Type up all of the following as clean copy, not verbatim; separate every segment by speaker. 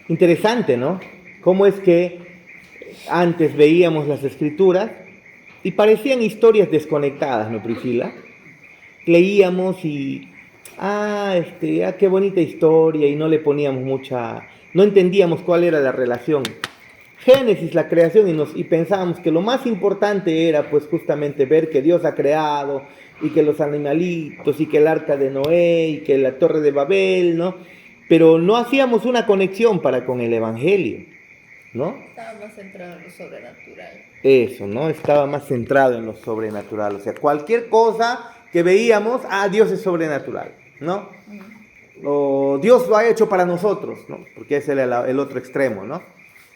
Speaker 1: Interesante, ¿no? Cómo es que antes veíamos las escrituras y parecían historias desconectadas, ¿no, Priscila? Leíamos y, qué bonita historia y no le poníamos no entendíamos cuál era la relación. Génesis, la creación, y pensábamos que lo más importante era pues justamente ver que Dios ha creado y que los animalitos y que el arca de Noé y que la torre de Babel, ¿no? Pero no hacíamos una conexión para con el Evangelio, ¿no?
Speaker 2: Estaba más centrado en lo sobrenatural.
Speaker 1: Eso, ¿no? Estaba más centrado en lo sobrenatural. O sea, cualquier cosa que veíamos, Dios es sobrenatural, ¿no? O Dios lo ha hecho para nosotros, ¿no? Porque ese era el otro extremo, ¿no?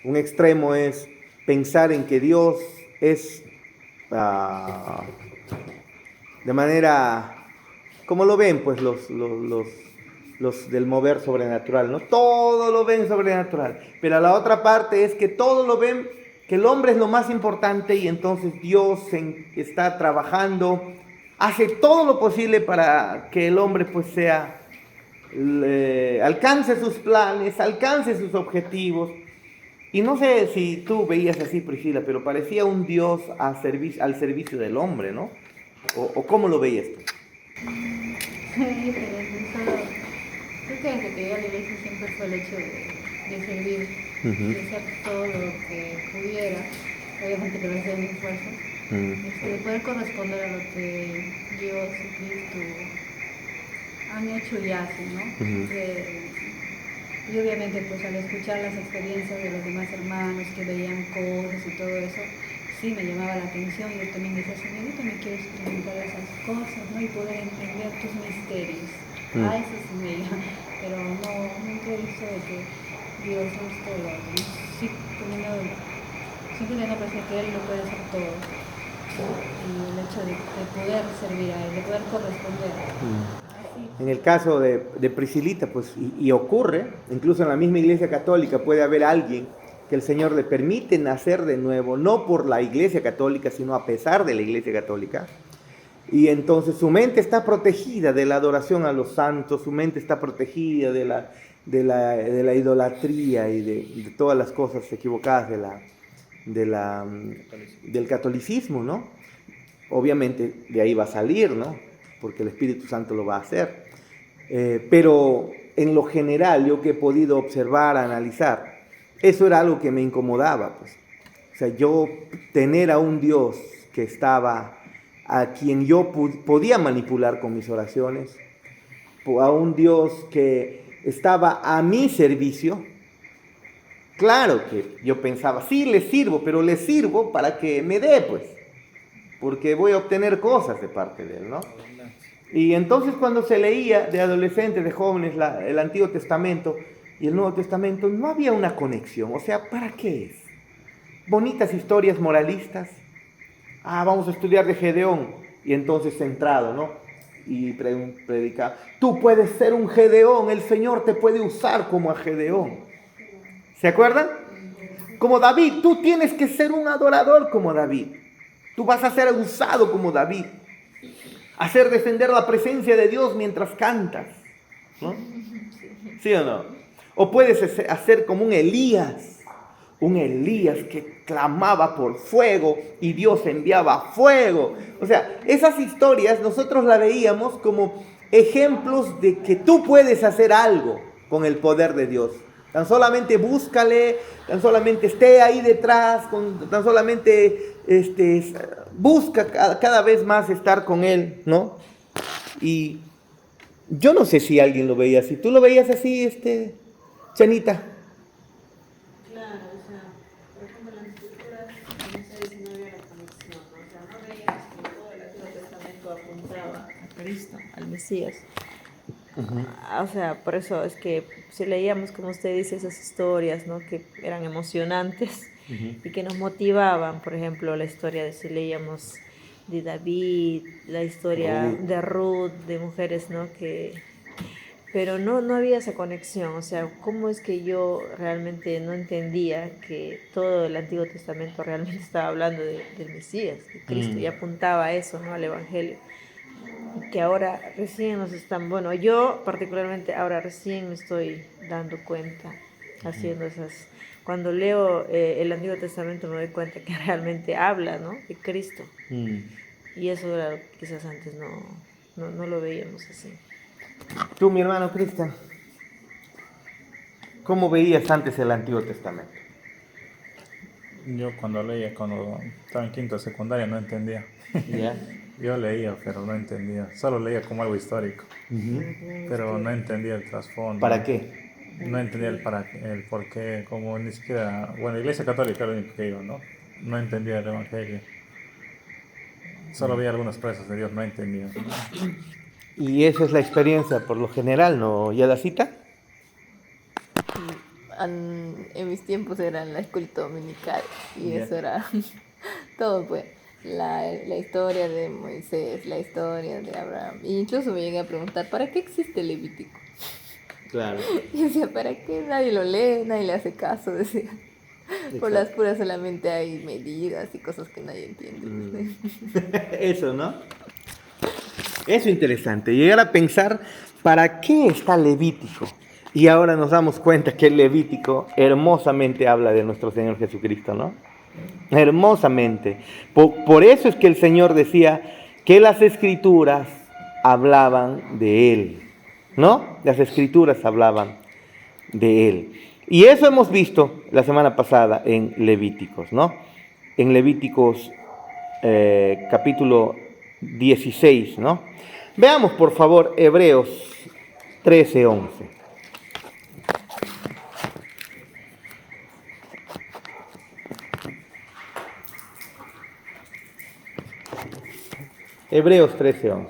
Speaker 1: Un extremo es pensar en que Dios es uh, de manera, como lo ven, pues los del mover sobrenatural, ¿no? Todo lo ven sobrenatural. Pero la otra parte es que todo lo ven, que el hombre es lo más importante y entonces Dios está trabajando, hace todo lo posible para que el hombre pues alcance sus planes, alcance sus objetivos. Y no sé si tú veías así, Priscila, pero parecía un Dios al servicio del hombre, ¿no? ¿O cómo lo veías tú?
Speaker 3: Sí, pero creo que desde que llegué a la iglesia siempre fue el hecho de servir,
Speaker 1: Uh-huh.
Speaker 3: de hacer todo lo que pudiera, obviamente que lo hacía de mi fuerza, de poder corresponder a lo que Dios y Cristo han hecho y hacen, ¿no?
Speaker 1: Uh-huh.
Speaker 3: Y obviamente pues al escuchar las experiencias de los demás hermanos que veían cosas y todo eso, sí me llamaba la atención y yo también decía, Señor, yo también quiero experimentar esas cosas, ¿no? Y poder entender tus misterios. A eso sí me llama, pero no, nunca he visto de que Dios es todo. ¿No? Sí, siempre tengo presente que Él lo puede hacer todo. Y el hecho de poder servir a Él, de poder corresponder.
Speaker 1: En el caso de Priscilita, pues, y ocurre, incluso en la misma iglesia católica puede haber alguien que el Señor le permite nacer de nuevo, no por la iglesia católica, sino a pesar de la iglesia católica. Y entonces su mente está protegida de la adoración a los santos, su mente está protegida de la idolatría y de todas las cosas equivocadas del catolicismo, ¿no? Obviamente de ahí va a salir, ¿no? Porque el Espíritu Santo lo va a hacer. Pero en lo general, yo que he podido observar, analizar, eso era algo que me incomodaba, pues. O sea, yo tener a un Dios que estaba, a quien yo podía manipular con mis oraciones, a un Dios que estaba a mi servicio. Claro que yo pensaba, sí, le sirvo, pero le sirvo para que me dé, pues, porque voy a obtener cosas de parte de él, ¿no? Y entonces cuando se leía de adolescentes, de jóvenes, el Antiguo Testamento y el Nuevo Testamento, no había una conexión. O sea, ¿para qué es? Bonitas historias moralistas. Vamos a estudiar de Gedeón. Y entonces centrado, ¿no? Y predica, tú puedes ser un Gedeón, el Señor te puede usar como a Gedeón. ¿Se acuerdan? Como David, tú tienes que ser un adorador como David. Tú vas a ser usado como David. Hacer descender la presencia de Dios mientras cantas, ¿no? ¿Sí o no? O puedes hacer como un Elías que clamaba por fuego y Dios enviaba fuego. O sea, esas historias nosotros las veíamos como ejemplos de que tú puedes hacer algo con el poder de Dios. Tan solamente búscale, tan solamente esté ahí detrás, tan solamente busca cada vez más estar con Él, ¿no? Y yo no sé si alguien lo veía así. ¿Tú lo veías así, Chanita?
Speaker 4: Claro, o sea, por ejemplo, en las escrituras, no sé si no había la conexión, ¿no? O sea, no veíamos que todo el Antiguo Testamento apuntaba a Cristo, al Mesías. O sea, por eso es que si leíamos, como usted dice, esas historias, ¿no? Que eran emocionantes y que nos motivaban, por ejemplo, la historia de si leíamos de David, la historia de Ruth, de mujeres, ¿no? Pero no había esa conexión, o sea, ¿cómo es que yo realmente no entendía que todo el Antiguo Testamento realmente estaba hablando del Mesías, de Cristo, y apuntaba a eso, ¿no? Al Evangelio? Que ahora recién nos están, bueno, yo particularmente ahora recién me estoy dando cuenta haciendo esas. Cuando leo el Antiguo Testamento me doy cuenta que realmente habla, ¿no?, de Cristo. Y eso era, quizás antes no lo veíamos así.
Speaker 1: Tú, mi hermano Cristian, ¿cómo veías antes el Antiguo Testamento?
Speaker 5: Yo cuando estaba en quinto de secundaria no entendía.
Speaker 1: ¿Ya?
Speaker 5: Yo leía, pero no entendía. Solo leía como algo histórico, pero no entendía el trasfondo.
Speaker 1: ¿Para qué?
Speaker 5: No entendía el por qué, como ni siquiera... Bueno, la Iglesia Católica era lo único que iba, ¿no? No entendía el Evangelio. Solo veía algunas promesas de Dios, no entendía.
Speaker 1: Y esa es la experiencia por lo general, ¿no? ¿Ya la cita?
Speaker 2: En mis tiempos era la escuelita dominical y
Speaker 1: Ya.
Speaker 2: eso era todo, pues. La historia de Moisés, la historia de Abraham. E incluso me llegué a preguntar, ¿para qué existe el Levítico?
Speaker 1: Claro.
Speaker 2: Y decía, ¿para qué? Nadie lo lee, nadie le hace caso, decía. Por las puras solamente hay medidas y cosas que nadie entiende.
Speaker 1: Eso, ¿no? Eso es interesante, llegar a pensar para qué está Levítico. Y ahora nos damos cuenta que el Levítico hermosamente habla de nuestro Señor Jesucristo, ¿no? Hermosamente. Por eso es que el Señor decía que las Escrituras hablaban de Él, ¿no? Las Escrituras hablaban de Él. Y eso hemos visto la semana pasada en Levíticos, ¿no? En Levíticos capítulo 16, ¿no? Veamos, por favor, Hebreos 13:11. Hebreos 13:11.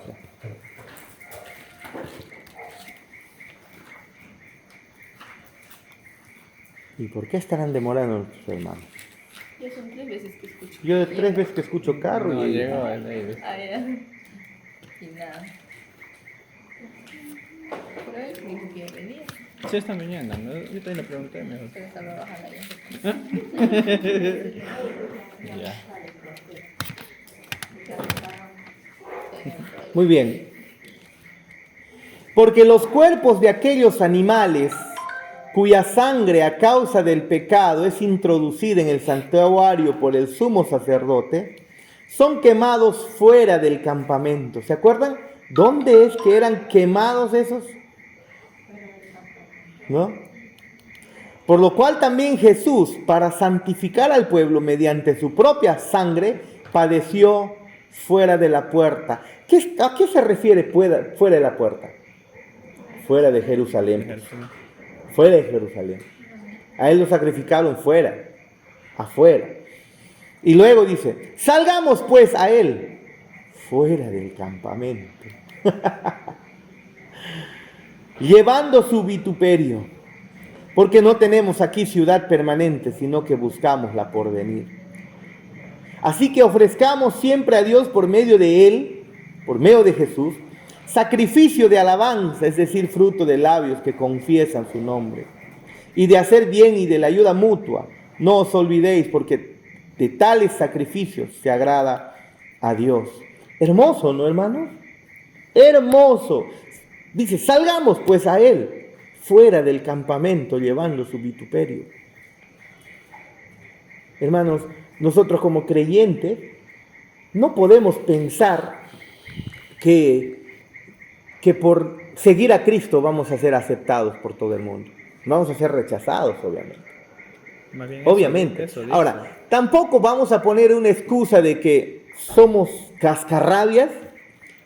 Speaker 1: ¿Y por qué estarán demorando nuestros hermanos?
Speaker 2: Ya son 3 veces que escucho.
Speaker 1: Yo 3 veces que escucho carro
Speaker 6: No
Speaker 1: y...
Speaker 6: llegó el David.
Speaker 2: Ah, ya. Y nada. Por ahí dijo que ya venía,
Speaker 6: Sí, esta mañana, ¿no? Yo también le pregunté, mejor.
Speaker 2: pero estaba bajando ya.
Speaker 6: Ya.
Speaker 1: Muy bien. Porque los cuerpos de aquellos animales cuya sangre a causa del pecado es introducida en el santuario por el sumo sacerdote, son quemados fuera del campamento. ¿Se acuerdan? ¿Dónde es que eran quemados esos? ¿No? Por lo cual también Jesús, para santificar al pueblo mediante su propia sangre, padeció fuera de la puerta. ¿A qué se refiere fuera de la puerta? Fuera de Jerusalén. Fuera de Jerusalén. A él lo sacrificaron fuera, afuera. Y luego dice, salgamos pues a él, fuera del campamento, llevando su vituperio, porque no tenemos aquí ciudad permanente, sino que buscamos la porvenir. Así que ofrezcamos siempre a Dios por medio de él, por medio de Jesús, sacrificio de alabanza, es decir, fruto de labios que confiesan su nombre, y de hacer bien y de la ayuda mutua. No os olvidéis, porque de tales sacrificios se agrada a Dios. Hermoso, ¿no, hermanos? Hermoso. Dice, salgamos pues a él, fuera del campamento, llevando su vituperio. Hermanos, nosotros como creyentes no podemos pensar que por seguir a Cristo vamos a ser aceptados por todo el mundo. Vamos a ser rechazados, obviamente.
Speaker 6: Más bien
Speaker 1: Obviamente.
Speaker 6: eso dice.
Speaker 1: Ahora, tampoco vamos a poner una excusa de que somos cascarrabias,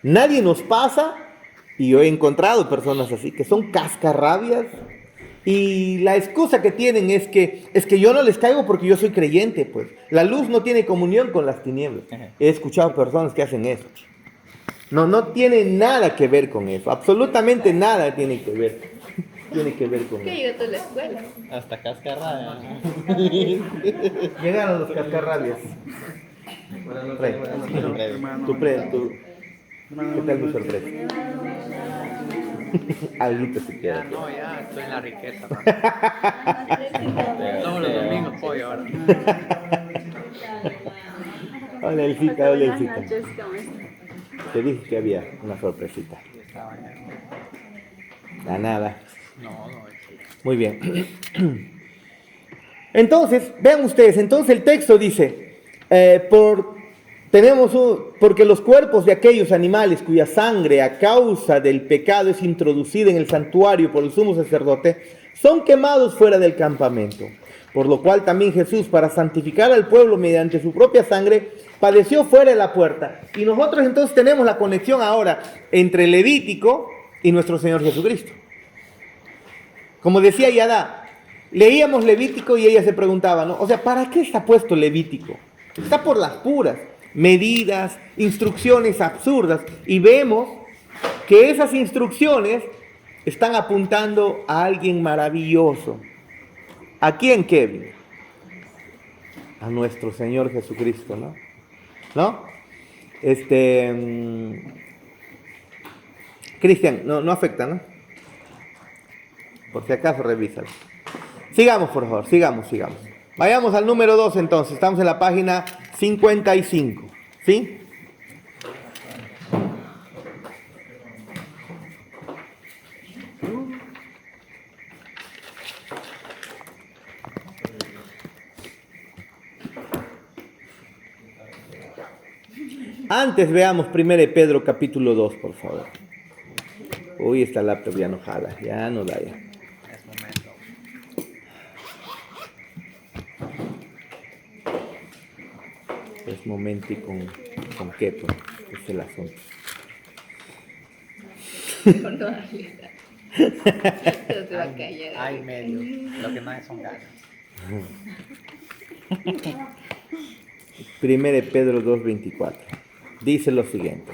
Speaker 1: nadie nos pasa, y yo he encontrado personas así, que son cascarrabias, y la excusa que tienen es que yo no les caigo porque yo soy creyente, pues. La luz no tiene comunión con las tinieblas. He escuchado personas que hacen eso. No tiene nada que ver con eso, absolutamente nada tiene que ver con
Speaker 2: ¿Qué
Speaker 1: eso.
Speaker 2: llegó a la escuela?
Speaker 6: Hasta cascarrada.
Speaker 1: Llegaron los cascarrabias. Trae. ¿Qué tal mi sorpresa? Alguito se queda.
Speaker 7: No, ya estoy en la riqueza. Todos los domingos pollo ahora.
Speaker 1: Hola, Elfita, hola, Elfita. Te dije que había una sorpresita. Nada.
Speaker 7: No.
Speaker 1: Muy bien. Entonces, vean ustedes, entonces el texto dice, porque los cuerpos de aquellos animales cuya sangre a causa del pecado es introducida en el santuario por el sumo sacerdote, son quemados fuera del campamento. Por lo cual también Jesús, para santificar al pueblo mediante su propia sangre, padeció fuera de la puerta. Y nosotros entonces tenemos la conexión ahora entre Levítico y nuestro Señor Jesucristo. Como decía Yadá, leíamos Levítico y ella se preguntaba, ¿no? O sea, ¿para qué está puesto Levítico? Está por las puras medidas, instrucciones absurdas. Y vemos que esas instrucciones están apuntando a alguien maravilloso. ¿A quién, Kevin? A nuestro Señor Jesucristo, ¿no? ¿No? Cristian, no afecta, ¿no? Por si acaso, revísalo. Sigamos, por favor, sigamos. Vayamos al número 2 entonces, estamos en la página 55, ¿sí? Antes veamos 1 Pedro capítulo 2, por favor. Uy, esta laptop ya no jala, ya no da ya.
Speaker 7: Es momento.
Speaker 1: Es momento y con qué, pues, es el asunto.
Speaker 2: Por no darle. Pero te va a callar.
Speaker 7: Hay medio. Lo que más son ganas.
Speaker 1: 1 Pedro 2:24. Dice lo siguiente.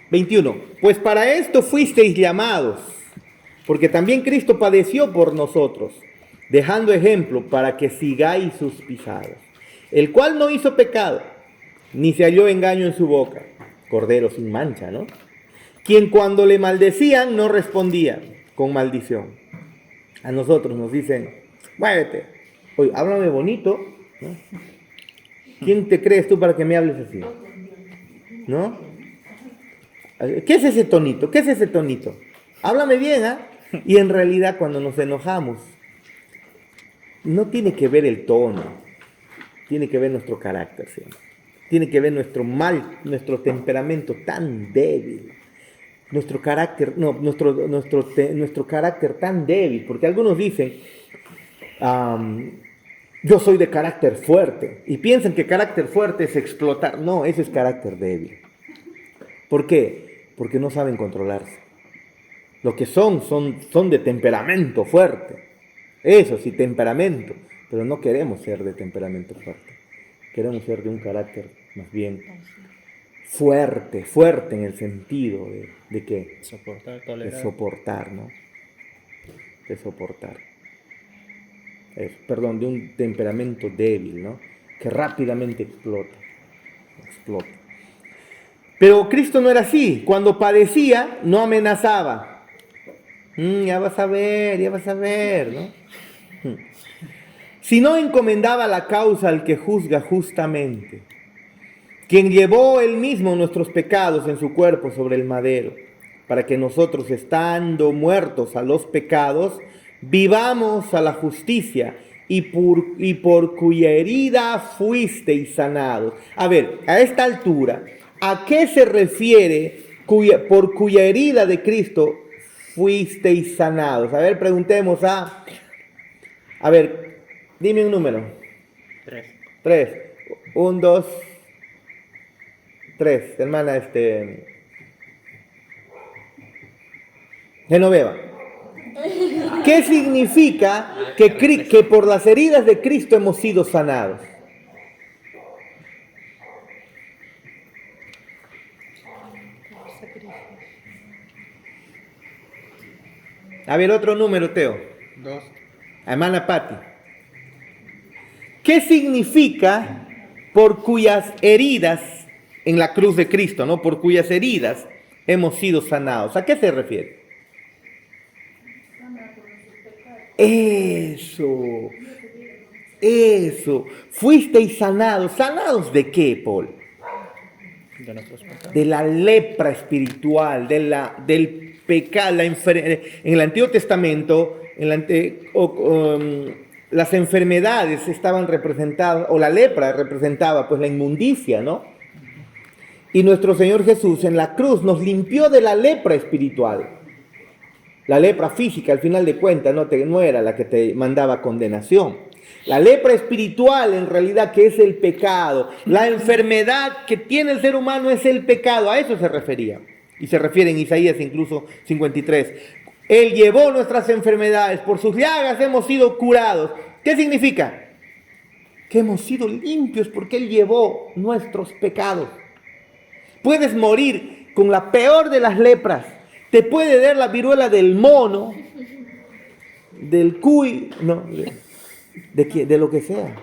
Speaker 1: ...21... Pues para esto fuisteis llamados, porque también Cristo padeció por nosotros, dejando ejemplo para que sigáis sus pisadas, el cual no hizo pecado, ni se halló engaño en su boca, cordero sin mancha, ¿no? Quien cuando le maldecían no respondía con maldición. A nosotros nos dicen, muévete, oye, háblame bonito, ¿no? ¿Quién te crees tú para que me hables así? ¿No? ¿Qué es ese tonito? ¿Qué es ese tonito? Háblame bien, ¿ah? Y en realidad cuando nos enojamos, no tiene que ver el tono, tiene que ver nuestro carácter, ¿sí? Tiene que ver nuestro temperamento tan débil, nuestro carácter tan débil, porque algunos dicen, yo soy de carácter fuerte, y piensan que carácter fuerte es explotar. No, ese es carácter débil. ¿Por qué? Porque no saben controlarse. Lo que son de temperamento fuerte. Eso sí, temperamento. Pero no queremos ser de temperamento fuerte. Queremos ser de un carácter más bien fuerte en el sentido de ¿qué?
Speaker 6: Soportar, tolerar.
Speaker 1: De soportar, ¿no? De soportar. De un temperamento débil, ¿no? Que rápidamente explota. Pero Cristo no era así. Cuando padecía, no amenazaba. Ya vas a ver, ¿no? Sino encomendaba la causa al que juzga justamente, quien llevó él mismo nuestros pecados en su cuerpo sobre el madero, para que nosotros, estando muertos a los pecados, vivamos a la justicia, y por cuya herida fuisteis sanados. A ver, a esta altura, ¿a qué se refiere por cuya herida de Cristo fuisteis sanados? A ver, preguntemos a ver, dime un número. 3. 1, 2, 3. Hermana, Genoveva. ¿Qué significa que por las heridas de Cristo hemos sido sanados? A ver, otro número, Teo.
Speaker 7: 2.
Speaker 1: Hermana Patti. ¿Qué significa por cuyas heridas en la cruz de Cristo, ¿no? Por cuyas heridas hemos sido sanados? ¿A qué se refiere? Eso. Fuisteis sanados. ¿Sanados de qué, Paul?
Speaker 6: De nuestros pecados.
Speaker 1: De la lepra espiritual, del pecados, en el Antiguo Testamento, las enfermedades estaban representadas, o la lepra representaba pues la inmundicia, ¿no? Y nuestro Señor Jesús en la cruz nos limpió de la lepra espiritual. La lepra física, al final de cuentas, no era la que te mandaba condenación. La lepra espiritual, en realidad, que es el pecado. La enfermedad que tiene el ser humano es el pecado. A eso se refería. Y se refiere en Isaías incluso 53. Él llevó nuestras enfermedades. Por sus llagas hemos sido curados. ¿Qué significa? Que hemos sido limpios porque Él llevó nuestros pecados. Puedes morir con la peor de las lepras. Te puede dar la viruela del mono, del cuy, no, de lo que sea.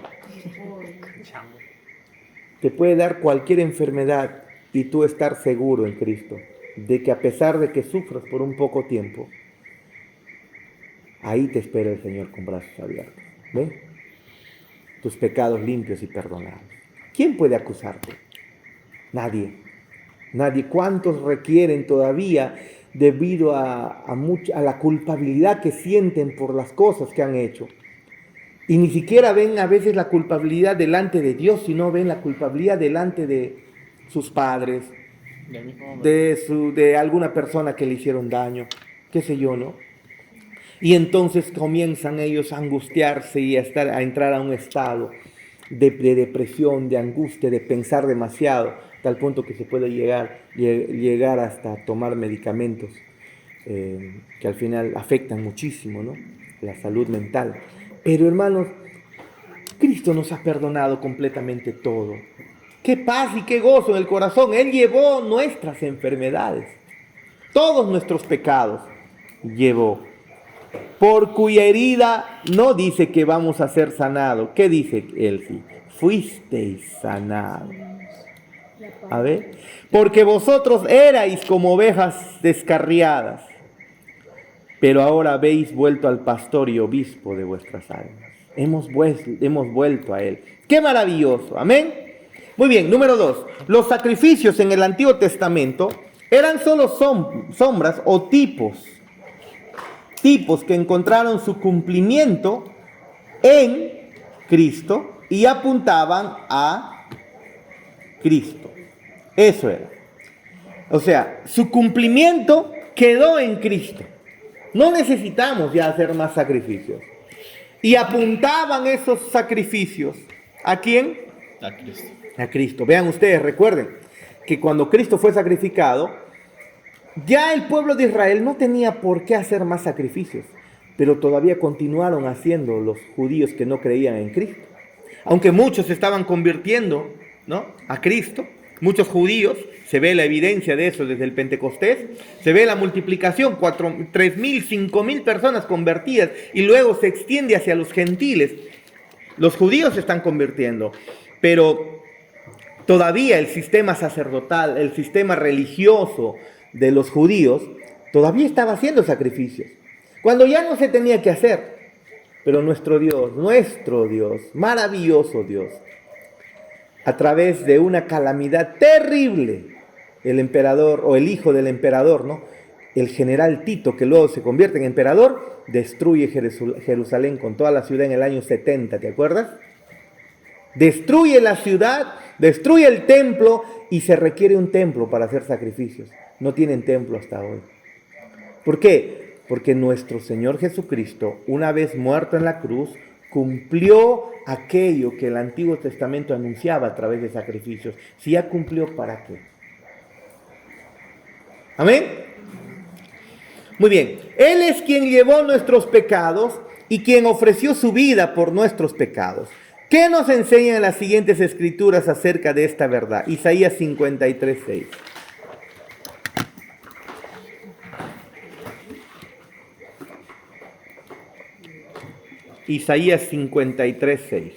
Speaker 1: Te puede dar cualquier enfermedad y tú estar seguro en Cristo de que a pesar de que sufras por un poco tiempo, ahí te espera el Señor con brazos abiertos. ¿Ves? Tus pecados limpios y perdonados. ¿Quién puede acusarte? Nadie. Nadie. ¿Cuántos requieren todavía debido a la culpabilidad que sienten por las cosas que han hecho? Y ni siquiera ven a veces la culpabilidad delante de Dios, sino ven la culpabilidad delante de sus padres, de alguna persona que le hicieron daño, qué sé yo, ¿no? Y entonces comienzan ellos a angustiarse y a entrar a un estado de depresión, de angustia, de pensar demasiado, tal punto que se puede llegar hasta tomar medicamentos que al final afectan muchísimo, ¿no? La salud mental. Pero hermanos, Cristo nos ha perdonado completamente todo. Qué paz y qué gozo en el corazón. Él llevó nuestras enfermedades, todos nuestros pecados llevó. Por cuya herida no dice que vamos a ser sanados. ¿Qué dice él? Sí, fuisteis sanados. A ver, porque vosotros erais como ovejas descarriadas, pero ahora habéis vuelto al pastor y obispo de vuestras almas. Hemos vuelto a Él. ¡Qué maravilloso! Amén. Muy bien, número 2. Los sacrificios en el Antiguo Testamento eran solo sombras o tipos que encontraron su cumplimiento en Cristo y apuntaban a Cristo. Eso era. O sea, su cumplimiento quedó en Cristo. No necesitamos ya hacer más sacrificios. Y apuntaban esos sacrificios. ¿A quién?
Speaker 6: A Cristo.
Speaker 1: A Cristo. Vean ustedes, recuerden que cuando Cristo fue sacrificado, ya el pueblo de Israel no tenía por qué hacer más sacrificios, pero todavía continuaron haciendo los judíos que no creían en Cristo. Aunque muchos se estaban convirtiendo, ¿no?, a Cristo, muchos judíos, se ve la evidencia de eso desde el Pentecostés, se ve la multiplicación, 3.000, 5.000 personas convertidas, y luego se extiende hacia los gentiles. Los judíos se están convirtiendo, pero todavía el sistema sacerdotal, el sistema religioso de los judíos, todavía estaba haciendo sacrificios, cuando ya no se tenía que hacer. Pero nuestro Dios, maravilloso Dios, a través de una calamidad terrible, el emperador, o el hijo del emperador, ¿no?, el general Tito, que luego se convierte en emperador, destruye Jerusalén con toda la ciudad en el año 70, ¿te acuerdas? Destruye la ciudad, destruye el templo, y se requiere un templo para hacer sacrificios. No tienen templo hasta hoy. ¿Por qué? Porque nuestro Señor Jesucristo, una vez muerto en la cruz, cumplió aquello que el Antiguo Testamento anunciaba a través de sacrificios. Si ya cumplió, ¿para qué? ¿Amén? Muy bien. Él es quien llevó nuestros pecados y quien ofreció su vida por nuestros pecados. ¿Qué nos enseñan las siguientes escrituras acerca de esta verdad? Isaías 53:6. Isaías 53:6.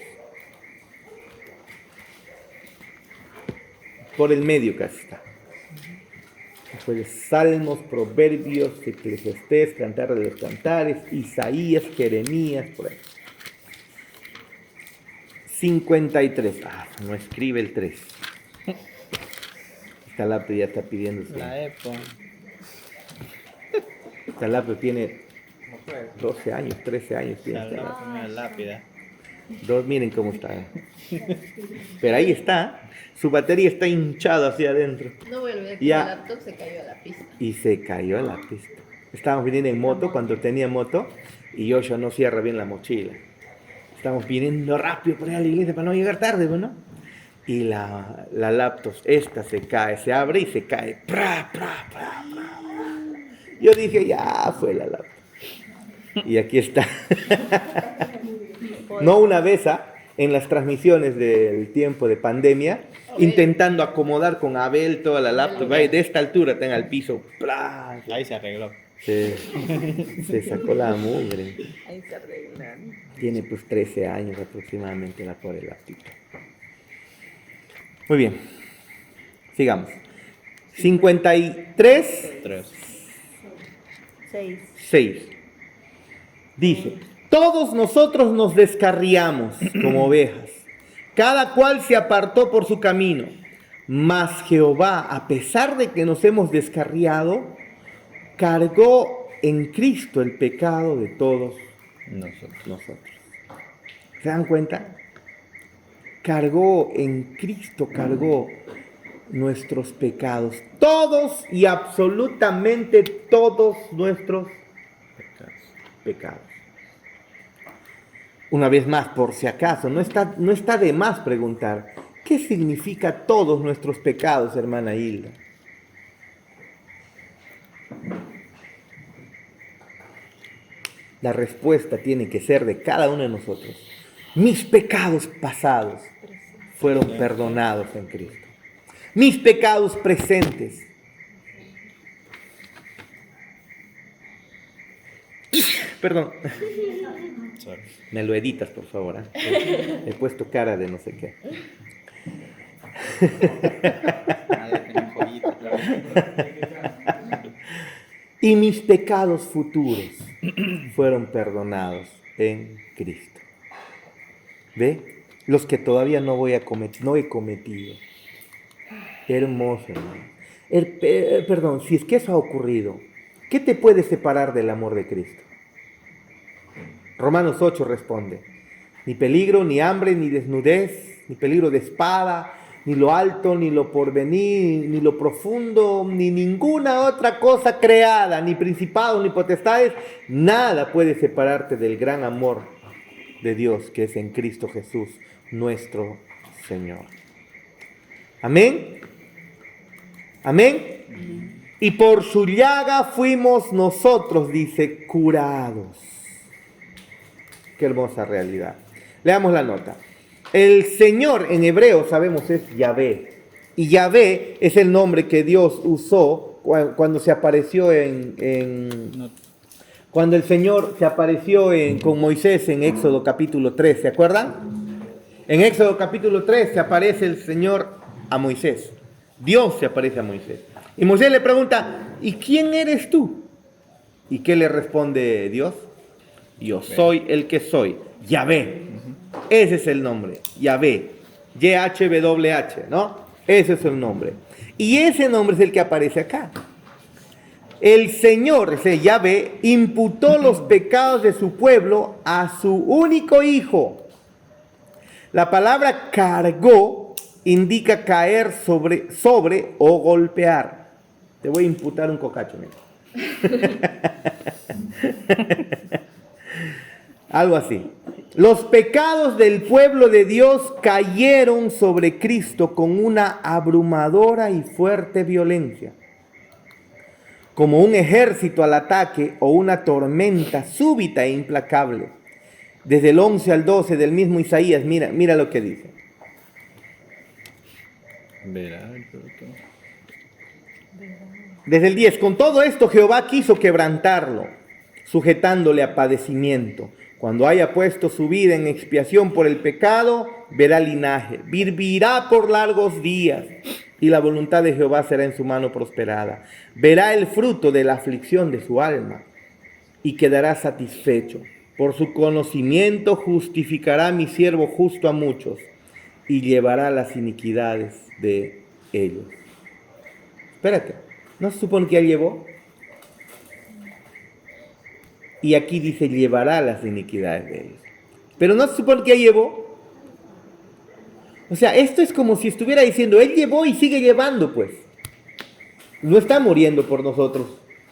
Speaker 1: Por el medio casi está. Después de Salmos, Proverbios, Eclesiastés, Cantar de los Cantares, Isaías, Jeremías, por ahí. 53. No escribe el 3. Esta lápiz ya está pidiendo.
Speaker 6: La EPO.
Speaker 1: Esta laptop tiene 12 años, 13 años. Tiene esta laptop.
Speaker 6: La lápida.
Speaker 1: Miren cómo está. Pero ahí está. Su batería está hinchada hacia adentro.
Speaker 2: No voy a olvidar que
Speaker 1: Ya.
Speaker 2: el laptop se cayó a la pista.
Speaker 1: Y se cayó a la pista. Estábamos viniendo en moto cuando tenía moto y Joshua no cierra bien la mochila. Estamos viniendo rápido para ir a la iglesia para no llegar tarde, ¿no? Y la laptop, esta se cae, se abre y se cae. ¡Pra, pra, pra, pra! Yo dije, ya fue la laptop. Y aquí está. No una vez, en las transmisiones del tiempo de pandemia, intentando acomodar con Abel toda la laptop, de esta altura, está en el piso. ¡Pra!
Speaker 6: Ahí se arregló.
Speaker 1: Se sacó la mugre.
Speaker 2: Ahí se arreglan.
Speaker 1: Tiene pues 13 años aproximadamente la pobre laptop. Muy bien. Sigamos. 53, 6. Dice, todos nosotros nos descarriamos como ovejas. Cada cual se apartó por su camino. Mas Jehová, a pesar de que nos hemos descarriado, cargó en Cristo el pecado de todos nosotros. ¿Se dan cuenta? Cargó en Cristo, cargó nuestros pecados. Todos y absolutamente todos nuestros pecados. Una vez más, por si acaso, no está de más preguntar, ¿qué significa todos nuestros pecados, hermana Hilda? La respuesta tiene que ser de cada uno de nosotros. Mis pecados pasados fueron perdonados en Cristo. Mis pecados presentes. Perdón. Me lo editas, por favor. He puesto cara de no sé qué. Y mis pecados futuros fueron perdonados en Cristo. ¿Ve? Los que todavía no he cometido. Hermoso, hermano. Perdón, si es que eso ha ocurrido, ¿qué te puede separar del amor de Cristo? Romanos 8 responde, ni peligro, ni hambre, ni desnudez, ni peligro de espada, ni lo alto, ni lo porvenir, ni lo profundo, ni ninguna otra cosa creada, ni principados, ni potestades, nada puede separarte del gran amor de Dios que es en Cristo Jesús, nuestro Señor. Amén. Amén. Y por su llaga fuimos nosotros, dice, curados. Qué hermosa realidad. Leamos la nota. El Señor en hebreo, sabemos, es Yahvé. Y Yahvé es el nombre que Dios usó cuando se apareció cuando el Señor se apareció con Moisés en Éxodo capítulo 3. ¿Se acuerdan? En Éxodo capítulo 3 se aparece el Señor a Moisés. Dios se aparece a Moisés. Y Moisés le pregunta, ¿y quién eres tú? ¿Y qué le responde Dios? Yo soy el que soy, Yahvé. Ese es el nombre, Yahvé. YHWH, ¿no? Ese es el nombre. Y ese nombre es el que aparece acá. El Señor, ese Yahvé, imputó los pecados de su pueblo a su único hijo. La palabra cargó indica caer sobre o golpear. Te voy a imputar un cocacho, mira. Algo así. Los pecados del pueblo de Dios cayeron sobre Cristo con una abrumadora y fuerte violencia. Como un ejército al ataque o una tormenta súbita e implacable. Desde el 11 al 12 del mismo Isaías, mira lo que dice. Desde el 10, con todo esto Jehová quiso quebrantarlo, sujetándole a padecimiento. Cuando haya puesto su vida en expiación por el pecado, verá linaje, vivirá por largos días, y la voluntad de Jehová será en su mano prosperada. Verá el fruto de la aflicción de su alma, y quedará satisfecho. Por su conocimiento justificará a mi siervo justo a muchos, y llevará las iniquidades de ellos. Espérate, ¿no se supone que ya llevó? Y aquí dice, llevará las iniquidades de ellos. Pero no se supone que ya llevó. O sea, esto es como si estuviera diciendo, Él llevó y sigue llevando, pues. No está muriendo por nosotros.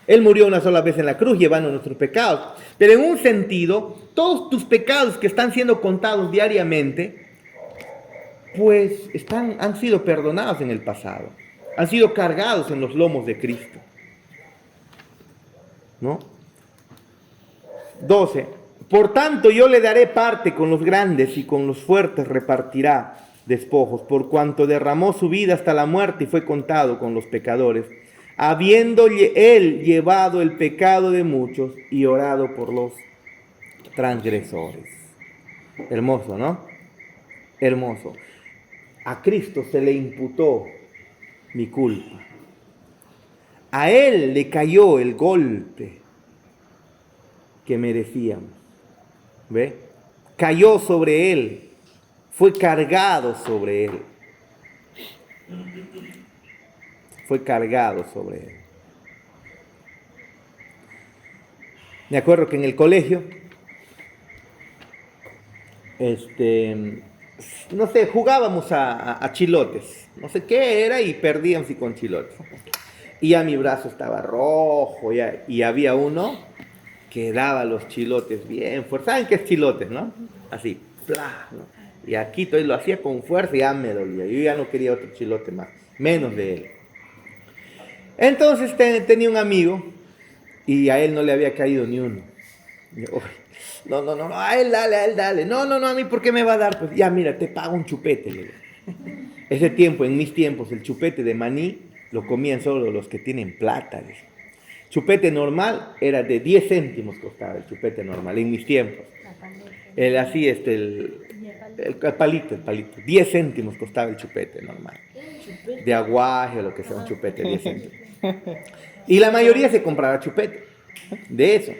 Speaker 1: Él murió una sola vez en la cruz llevando nuestros pecados. Pero en un sentido, todos tus pecados que están siendo contados diariamente, pues han sido perdonados en el pasado. Han sido cargados en los lomos de Cristo. ¿No? 12. Por tanto, yo le daré parte con los grandes y con los fuertes repartirá despojos, por cuanto derramó su vida hasta la muerte y fue contado con los pecadores, habiendo él llevado el pecado de muchos y orado por los transgresores. Hermoso, ¿no? Hermoso. A Cristo se le imputó mi culpa. A Él le cayó el golpe que merecíamos. ¿Ve? Cayó sobre Él. Fue cargado sobre Él. Fue cargado sobre Él. Me acuerdo que en el colegio, no sé, jugábamos a chilotes. No sé qué era y perdíamos y con chilotes. Y ya mi brazo estaba rojo y había uno que daba los chilotes bien fuertes. ¿Saben qué es chilotes, no? Así, ¡plá! ¿No? Y aquí todo lo hacía con fuerza y ya me dolía. Yo ya no quería otro chilote más, menos de él. Entonces tenía un amigo y a él no le había caído ni uno. Y yo, no, a él dale. No, a mí, ¿por qué me va a dar? Pues ya, mira, te pago un chupete. Le digo. Ese tiempo, en mis tiempos, el chupete de maní lo comían solo los que tienen plata. Chupete normal era de 10 céntimos costaba el chupete normal, en mis tiempos. El palito. 10 céntimos costaba el chupete normal. De aguaje o lo que sea, un chupete, 10 céntimos. Y la mayoría se compraba chupete de eso.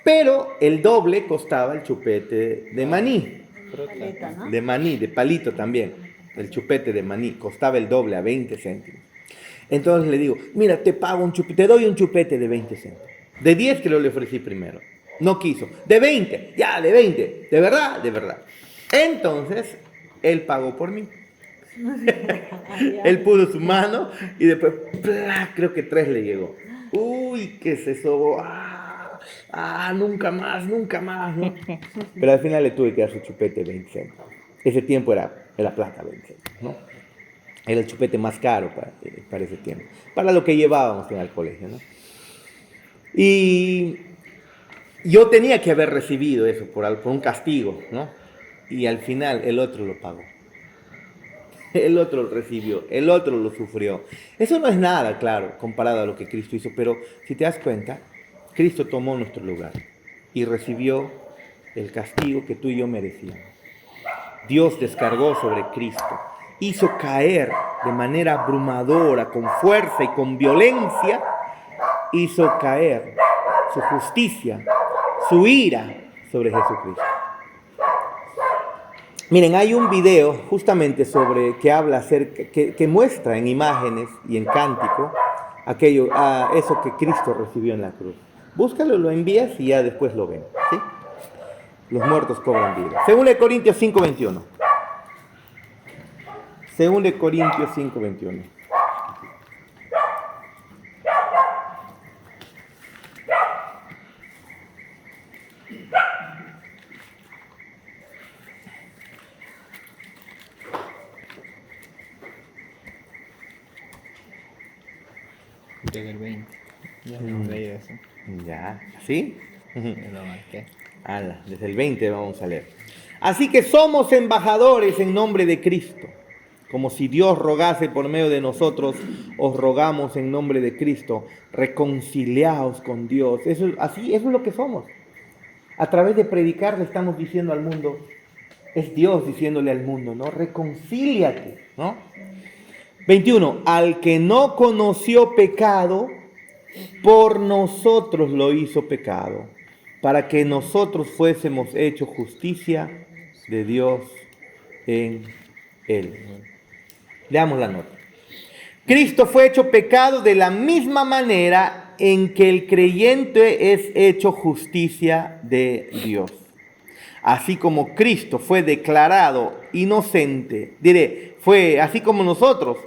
Speaker 1: Pero el doble costaba el chupete de maní. De maní, de palito también. El chupete de maní costaba el doble, a 20 céntimos. Entonces le digo, mira, te doy un chupete de 20 céntimos. De 10 que le ofrecí primero. No quiso. De 20, ya, de 20. De verdad. Entonces, él pagó por mí. Él puso su mano y después, ¡plá! Creo que 3 le llegó. Uy, que se sobó. Nunca más, ¿no? Pero al final le tuve que dar su chupete de 20 céntimos. Ese tiempo era plata 20 céntimos, ¿no? Era el chupete más caro para ese tiempo, para lo que llevábamos en el colegio, ¿no? Y yo tenía que haber recibido eso por un castigo, ¿no? Y al final el otro lo pagó. El otro lo recibió, el otro lo sufrió. Eso no es nada, claro, comparado a lo que Cristo hizo, pero si te das cuenta, Cristo tomó nuestro lugar y recibió el castigo que tú y yo merecíamos. Dios descargó sobre Cristo, hizo caer de manera abrumadora, con fuerza y con violencia, hizo caer su justicia, su ira sobre Jesucristo. Miren, hay un video justamente que habla acerca, que muestra en imágenes y en cántico eso que Cristo recibió en la cruz. Búscalo, lo envías y ya después lo ven, ¿sí? Los muertos cobran vida. Según Corintios 5:21. Según Corintios 5:21.
Speaker 6: Desde el 20. Ya no veía eso.
Speaker 1: Ya, ¿sí?
Speaker 6: Me lo marqué.
Speaker 1: Desde el 20 vamos a leer. Así que somos embajadores en nombre de Cristo. Como si Dios rogase por medio de nosotros, os rogamos en nombre de Cristo, reconciliaos con Dios. Eso es lo que somos. A través de predicar le estamos diciendo al mundo, es Dios diciéndole al mundo, ¿no? Reconcíliate, ¿no? 21. Al que no conoció pecado, por nosotros lo hizo pecado, para que nosotros fuésemos hechos justicia de Dios en él. Leamos la nota. Cristo fue hecho pecado de la misma manera en que el creyente es hecho justicia de Dios. Así como Cristo fue declarado inocente, así como nosotros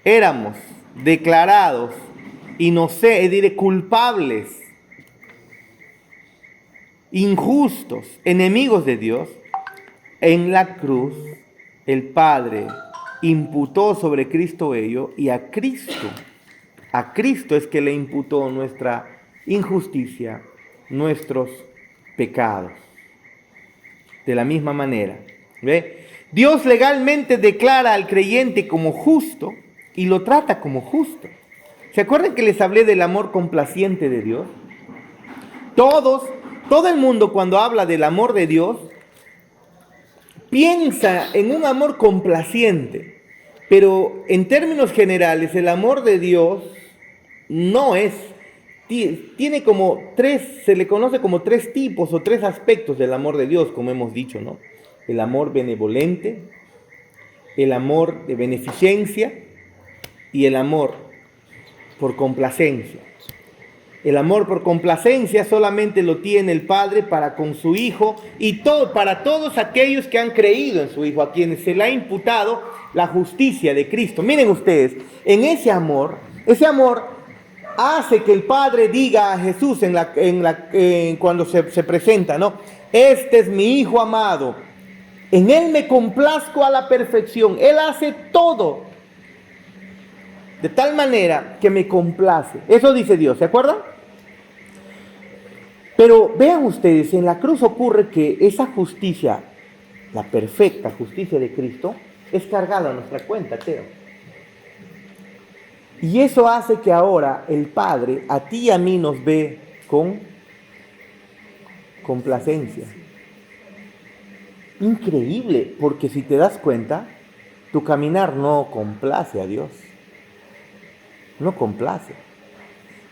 Speaker 1: éramos declarados inocentes, culpables, injustos, enemigos de Dios, en la cruz el Padre imputó sobre Cristo ello, y a Cristo es que le imputó nuestra injusticia, nuestros pecados. De la misma manera, ¿ve? Dios legalmente declara al creyente como justo y lo trata como justo. ¿Se acuerdan que les hablé del amor complaciente de Dios? Todo el mundo cuando habla del amor de Dios piensa en un amor complaciente, pero en términos generales el amor de Dios no es, tiene como se le conoce como 3 tipos o 3 aspectos del amor de Dios, como hemos dicho, ¿no? El amor benevolente, el amor de beneficencia y el amor por complacencia. El amor por complacencia solamente lo tiene el Padre para con su Hijo y para todos aquellos que han creído en su Hijo, a quienes se le ha imputado la justicia de Cristo. Miren ustedes, en ese amor hace que el Padre diga a Jesús cuando se presenta, ¿no? Este es mi Hijo amado, en Él me complazco a la perfección. Él hace todo de tal manera que me complace. Eso dice Dios, ¿se acuerdan? Pero vean ustedes, en la cruz ocurre que esa justicia, la perfecta justicia de Cristo, es cargada a nuestra cuenta, Teo. Y eso hace que ahora el Padre a ti y a mí nos ve con complacencia. Increíble, porque si te das cuenta, tu caminar no complace a Dios. No complace.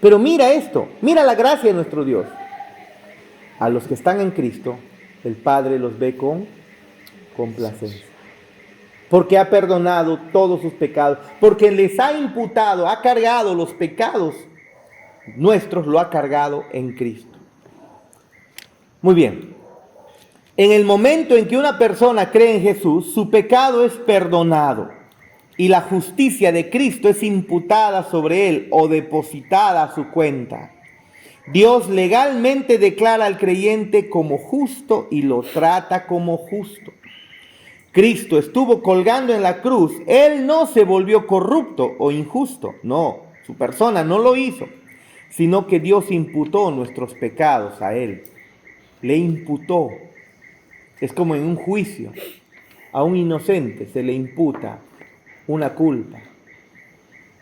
Speaker 1: Pero mira esto, mira la gracia de nuestro Dios. A los que están en Cristo, el Padre los ve con complacencia. Porque ha perdonado todos sus pecados, porque les ha imputado, ha cargado los pecados nuestros, lo ha cargado en Cristo. Muy bien. En el momento en que una persona cree en Jesús, su pecado es perdonado y la justicia de Cristo es imputada sobre él o depositada a su cuenta. Dios legalmente declara al creyente como justo y lo trata como justo. Cristo estuvo colgando en la cruz. Él no se volvió corrupto o injusto. No, su persona no lo hizo, sino que Dios imputó nuestros pecados a él. Le imputó. Es como en un juicio. A un inocente se le imputa una culpa.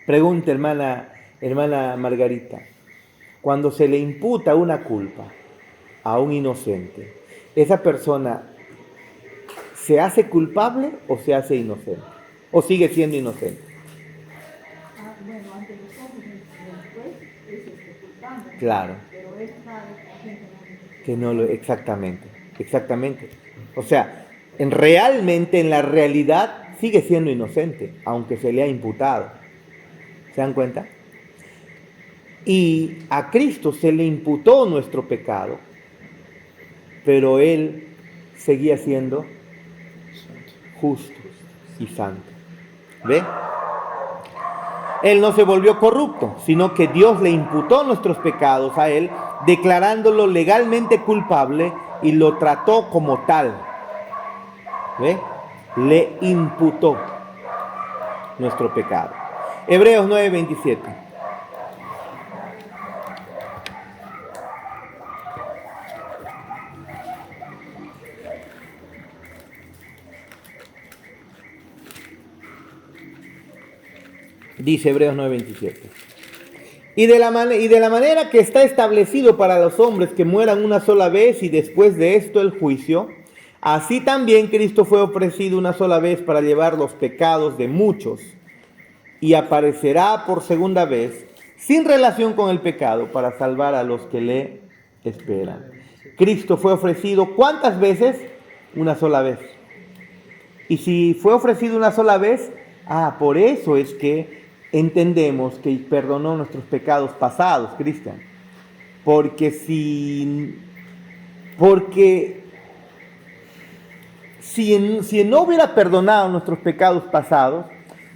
Speaker 1: Pregunta, hermana Margarita. Cuando se le imputa una culpa a un inocente, ¿esa persona se hace culpable o se hace inocente? ¿O sigue siendo inocente?
Speaker 3: Bueno, ante los ojos del juez es culpable.
Speaker 1: Claro.
Speaker 3: Pero él sabe que la gente
Speaker 1: que no lo, exactamente. O sea, realmente en la realidad sigue siendo inocente, aunque se le ha imputado. ¿Se dan cuenta? Y a Cristo se le imputó nuestro pecado, pero Él seguía siendo justo y santo. ¿Ve? Él no se volvió corrupto, sino que Dios le imputó nuestros pecados a Él, declarándolo legalmente culpable y lo trató como tal. ¿Ve? Le imputó nuestro pecado. Hebreos 9:27. Dice Hebreos 9:27. Y de la manera que está establecido para los hombres que mueran una sola vez y después de esto el juicio, así también Cristo fue ofrecido una sola vez para llevar los pecados de muchos y aparecerá por segunda vez sin relación con el pecado para salvar a los que le esperan. Cristo fue ofrecido ¿cuántas veces? Una sola vez. Y si fue ofrecido una sola vez, por eso es que entendemos que perdonó nuestros pecados pasados, Cristian. Porque si no hubiera perdonado nuestros pecados pasados,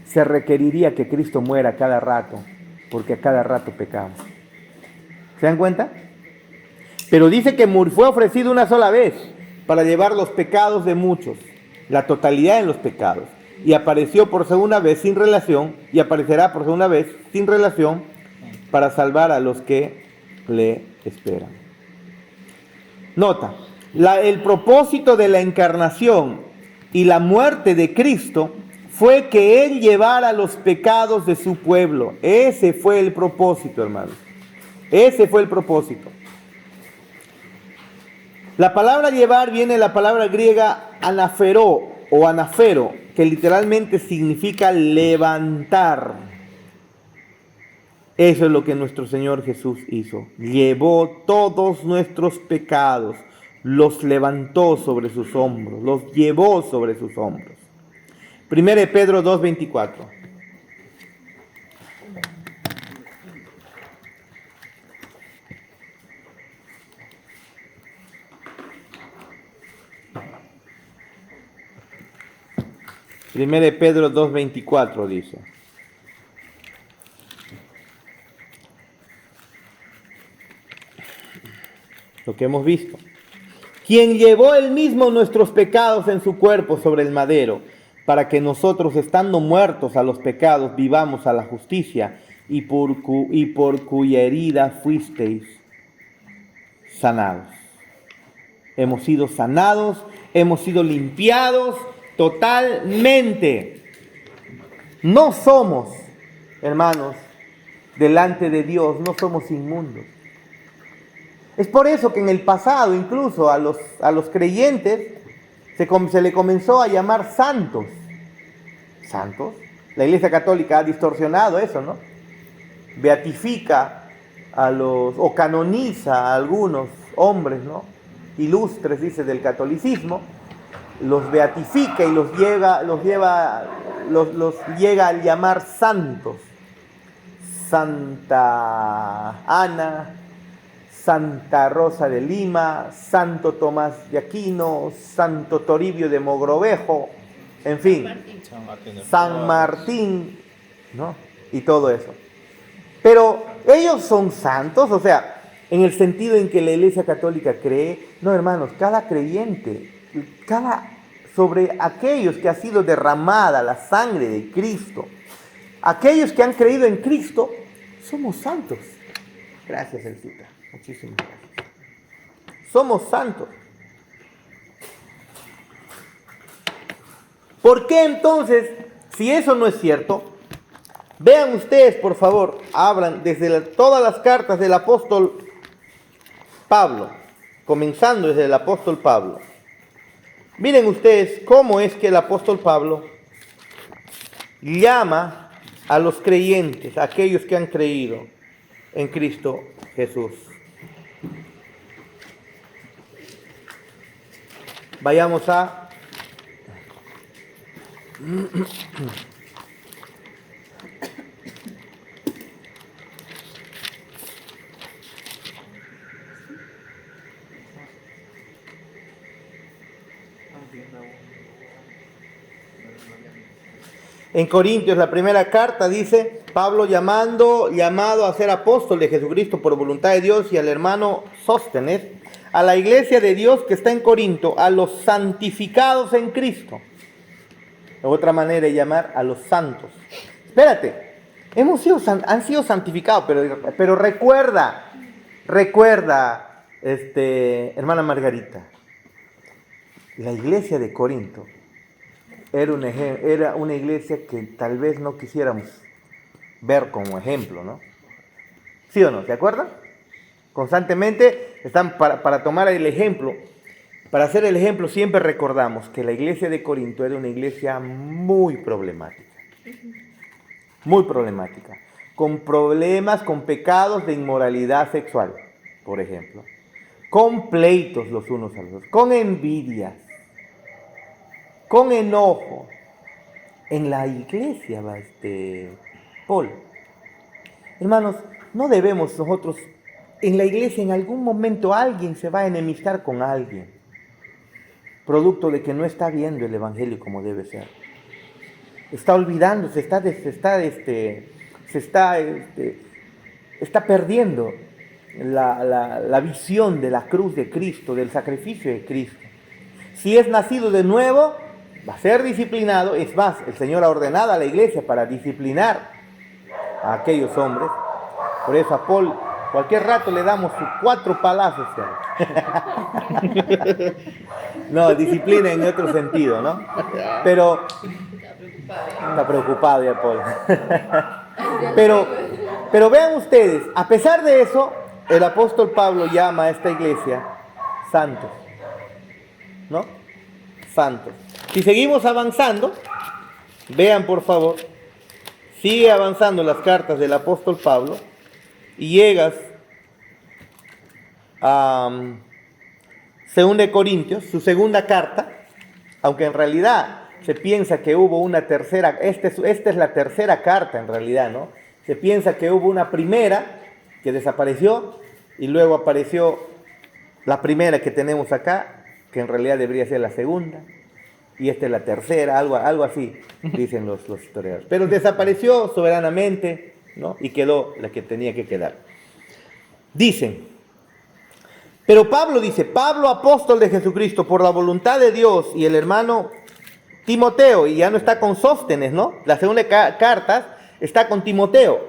Speaker 1: se requeriría que Cristo muera cada rato, porque a cada rato pecamos. ¿Se dan cuenta? Pero dice que fue ofrecido una sola vez para llevar los pecados de muchos, la totalidad de los pecados, y apareció por segunda vez sin relación, y aparecerá por segunda vez sin relación para salvar a los que le esperan. Nota, el propósito de la encarnación y la muerte de Cristo fue que Él llevara los pecados de su pueblo. Ese fue el propósito, hermanos. Ese fue el propósito. La palabra llevar viene de la palabra griega anafero o anafero, que literalmente significa levantar. Eso es lo que nuestro Señor Jesús hizo. Llevó todos nuestros pecados, los levantó sobre sus hombros, los llevó sobre sus hombros. 1 Pedro 2:24. Primero Pedro 2:24 dice: lo que hemos visto, quien llevó él mismo nuestros pecados en su cuerpo sobre el madero, para que nosotros, estando muertos a los pecados, vivamos a la justicia, y por cuya herida fuisteis sanados. Hemos sido sanados, hemos sido limpiados totalmente. No somos, hermanos, delante de Dios, no somos inmundos. Es por eso que en el pasado, incluso a los creyentes, se le comenzó a llamar santos. ¿Santos? La Iglesia Católica ha distorsionado eso, ¿no? Beatifica o canoniza a algunos hombres, ¿no? Ilustres, dice, del catolicismo, los beatifica y los llega a llamar santos. Santa Ana, Santa Rosa de Lima, Santo Tomás de Aquino, Santo Toribio de Mogrovejo, en fin, San Martín, ¿no? Y todo eso. Pero ellos son santos, o sea, en el sentido en que la Iglesia Católica cree. No, hermanos, cada creyente, sobre aquellos que ha sido derramada la sangre de Cristo, aquellos que han creído en Cristo, somos santos. Gracias, Elcita. Muchísimas gracias. Somos santos. ¿Por qué entonces, si eso no es cierto? Vean ustedes, por favor, abran desde todas las cartas del apóstol Pablo, comenzando desde el apóstol Pablo. Miren ustedes cómo es que el apóstol Pablo llama a los creyentes, a aquellos que han creído en Cristo Jesús. Vayamos a en Corintios, la primera carta, dice Pablo llamado a ser apóstol de Jesucristo por voluntad de Dios, y al hermano Sóstenes, a la iglesia de Dios que está en Corinto, a los santificados en Cristo. Otra manera de llamar a los santos. Espérate, han sido santificados, pero recuerda, hermana Margarita, la iglesia de Corinto era una iglesia que tal vez no quisiéramos ver como ejemplo, ¿no? ¿Sí o no? ¿Se acuerdan? Constantemente están para tomar el ejemplo. Para hacer el ejemplo, siempre recordamos que la iglesia de Corinto era una iglesia muy problemática. Muy problemática. Con problemas, con pecados de inmoralidad sexual, por ejemplo. Con pleitos los unos a los otros. Con envidias. Con enojo. En la iglesia, Paul. Hermanos, no debemos nosotros, en la iglesia en algún momento alguien se va a enemistar con alguien, producto de que no está viendo el evangelio como debe ser. Está olvidando, está perdiendo la visión de la cruz de Cristo, del sacrificio de Cristo. Si es nacido de nuevo, va a ser disciplinado. Es más, el Señor ha ordenado a la iglesia para disciplinar a aquellos hombres. Por eso a Paul, cualquier rato le damos sus 4 palazos. No, disciplina en otro sentido, ¿no? Pero está preocupado ya Paul. Pero vean ustedes, a pesar de eso, el apóstol Pablo llama a esta iglesia santos, ¿no? Santos. Si seguimos avanzando, vean por favor, sigue avanzando las cartas del apóstol Pablo y llegas a 2 Corintios, su segunda carta, aunque en realidad se piensa que hubo una tercera, esta es la tercera carta en realidad, ¿no? Se piensa que hubo una primera que desapareció y luego apareció la primera que tenemos acá, que en realidad debería ser la segunda, y esta es la tercera, algo así, dicen los historiadores. Pero desapareció soberanamente, ¿no? Y quedó la que tenía que quedar. Dicen, pero Pablo dice, Pablo, apóstol de Jesucristo, por la voluntad de Dios, y el hermano Timoteo, y ya no está con Sóstenes, ¿no? La segunda carta está con Timoteo.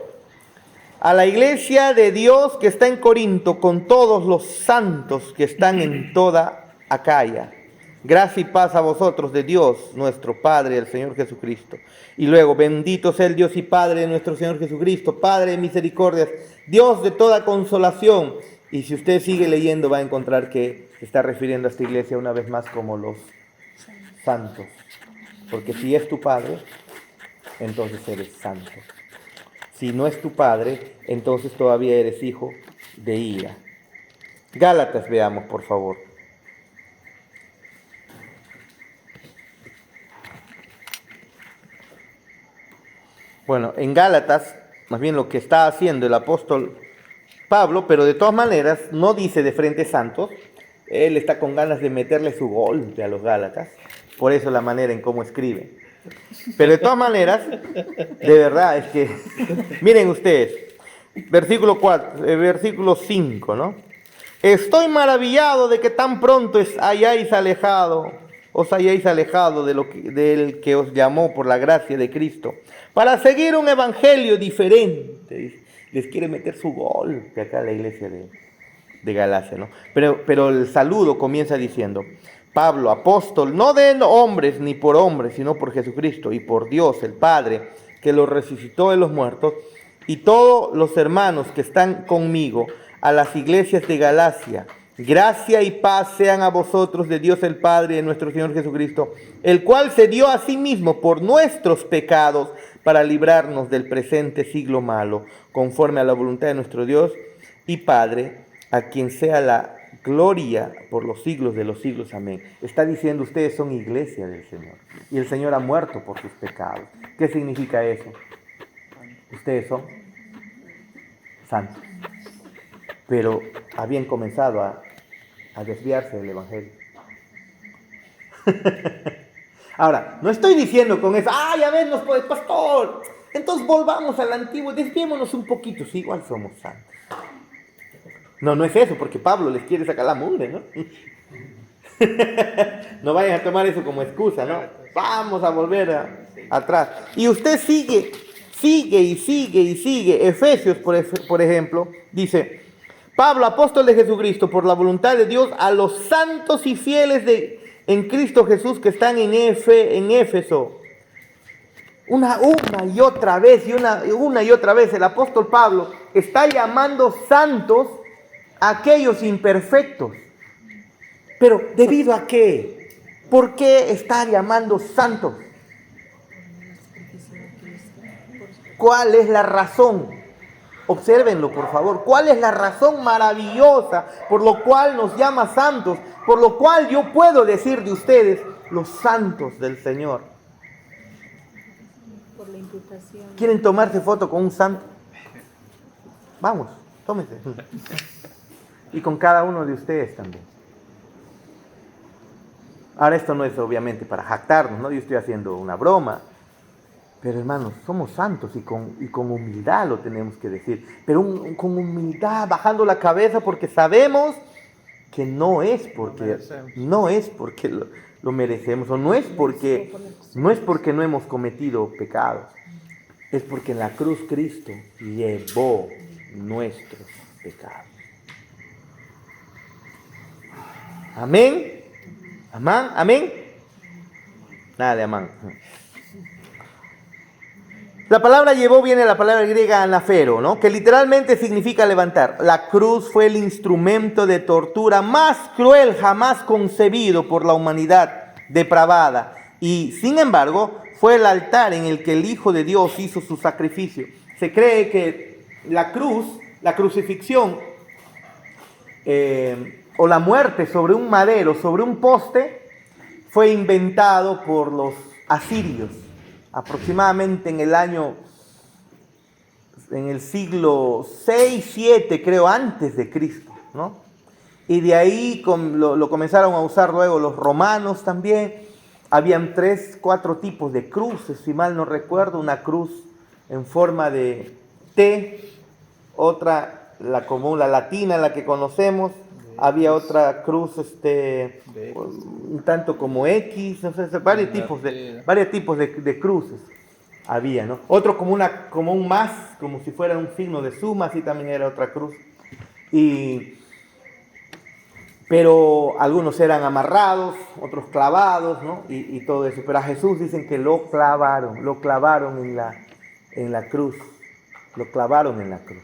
Speaker 1: A la iglesia de Dios que está en Corinto, con todos los santos que están en toda Acaya. Gracia y paz a vosotros de Dios, nuestro Padre, el Señor Jesucristo. Y luego, bendito sea el Dios y Padre de nuestro Señor Jesucristo, Padre de misericordias, Dios de toda consolación. Y si usted sigue leyendo, va a encontrar que se está refiriendo a esta iglesia una vez más como los santos. Porque si es tu Padre, entonces eres santo. Si no es tu Padre, entonces todavía eres hijo de ira. Gálatas, veamos, por favor. Bueno, en Gálatas, más bien lo que está haciendo el apóstol Pablo, pero de todas maneras no dice de frente santos, él está con ganas de meterle su golpe a los Gálatas, por eso la manera en cómo escribe. Pero de todas maneras, de verdad, es que, miren ustedes, versículo 5, ¿no? Estoy maravillado de que tan pronto os hayáis alejado del que os llamó por la gracia de Cristo, para seguir un evangelio diferente. Les quiere meter su golpe acá a la iglesia de Galacia, ¿no? Pero el saludo comienza diciendo, Pablo, apóstol, no de hombres ni por hombres, sino por Jesucristo y por Dios el Padre, que lo resucitó de los muertos, y todos los hermanos que están conmigo, a las iglesias de Galacia. Gracia y paz sean a vosotros de Dios el Padre y de nuestro Señor Jesucristo, el cual se dio a sí mismo por nuestros pecados para librarnos del presente siglo malo, conforme a la voluntad de nuestro Dios y Padre, a quien sea la gloria por los siglos de los siglos. Amén. Está diciendo, ustedes son iglesia del Señor y el Señor ha muerto por sus pecados. ¿Qué significa eso? Ustedes son santos, pero habían comenzado a desviarse del evangelio. Ahora, no estoy diciendo con eso, ya ven, pastor, entonces volvamos al antiguo, desviémonos un poquito, sí, igual somos santos. No es eso, porque Pablo les quiere sacar la mugre, ¿no? No vayan a tomar eso como excusa, ¿no? Vamos a volver atrás. Y usted sigue. Efesios, por ejemplo, dice, Pablo, apóstol de Jesucristo, por la voluntad de Dios, a los santos y fieles en Cristo Jesús que están en Éfeso. Una y otra vez el apóstol Pablo está llamando santos a aquellos imperfectos. Pero ¿debido a qué? ¿Por qué está llamando santos? ¿Cuál es la razón? Obsérvenlo, por favor. ¿Cuál es la razón maravillosa por lo cual nos llama santos? Por lo cual yo puedo decir de ustedes, los santos del Señor.
Speaker 3: por la imputación.
Speaker 1: ¿Quieren tomarse foto con un santo? Vamos, tómense. Y con cada uno de ustedes también. Ahora esto no es obviamente para jactarnos, ¿no? Yo estoy haciendo una broma. Pero hermanos, somos santos y con humildad lo tenemos que decir. Pero con humildad, bajando la cabeza porque sabemos que no es porque lo merecemos, o no es porque no hemos cometido pecados. Es porque en la cruz Cristo llevó nuestros pecados. Amén. Amén. Amén. Nada de amén. La palabra llevó viene de la palabra griega anafero, ¿no? Que literalmente significa levantar. La cruz fue el instrumento de tortura más cruel jamás concebido por la humanidad depravada. Y sin embargo, fue el altar en el que el Hijo de Dios hizo su sacrificio. Se cree que la cruz, la crucifixión o la muerte sobre un madero, sobre un poste, fue inventado por los asirios. Aproximadamente en el siglo 6, 7, creo, antes de Cristo, ¿no? Y de ahí lo comenzaron a usar luego los romanos también. Habían 3, 4 tipos de cruces, si mal no recuerdo. Una cruz en forma de T, otra, la común, la latina, la que conocemos. Había otra cruz, un tanto como X, no sé, varios tipos de cruces había, ¿no? Otro como un más, como si fuera un signo de suma, así también era otra cruz. Pero algunos eran amarrados, otros clavados, ¿no? Y todo eso. Pero a Jesús dicen que lo clavaron en la cruz. Lo clavaron en la cruz.